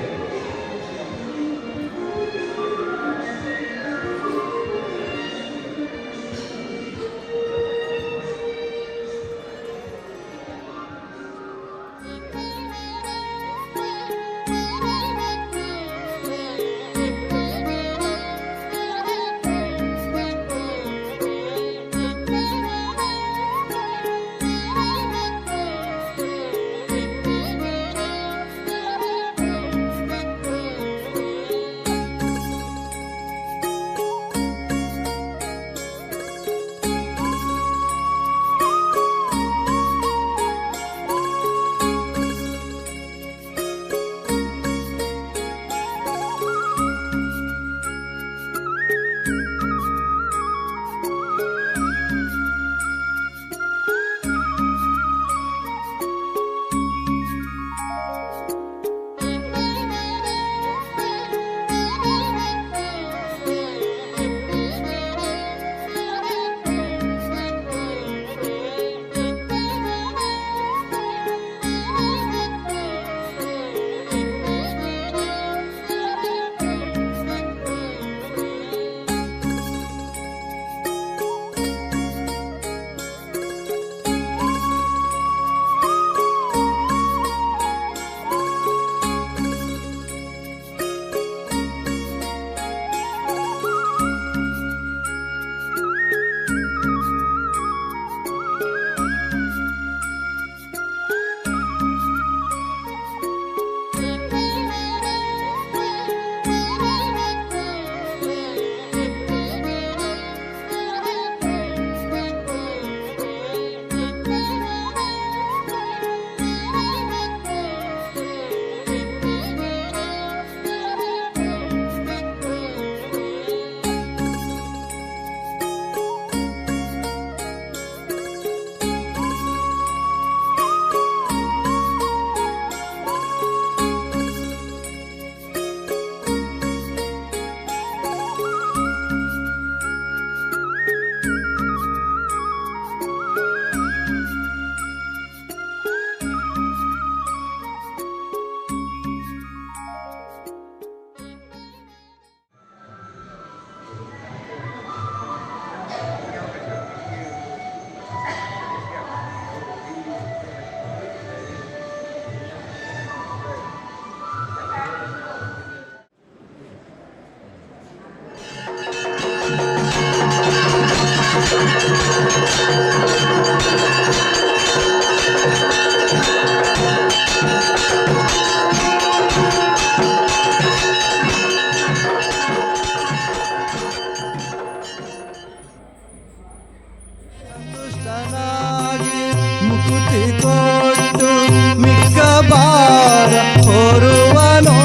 ಭಾರ ಹೊರುವನೋ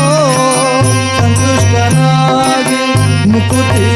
ಸಂತುಷ್ಟನಾಗಿ ಮುಕುತಿ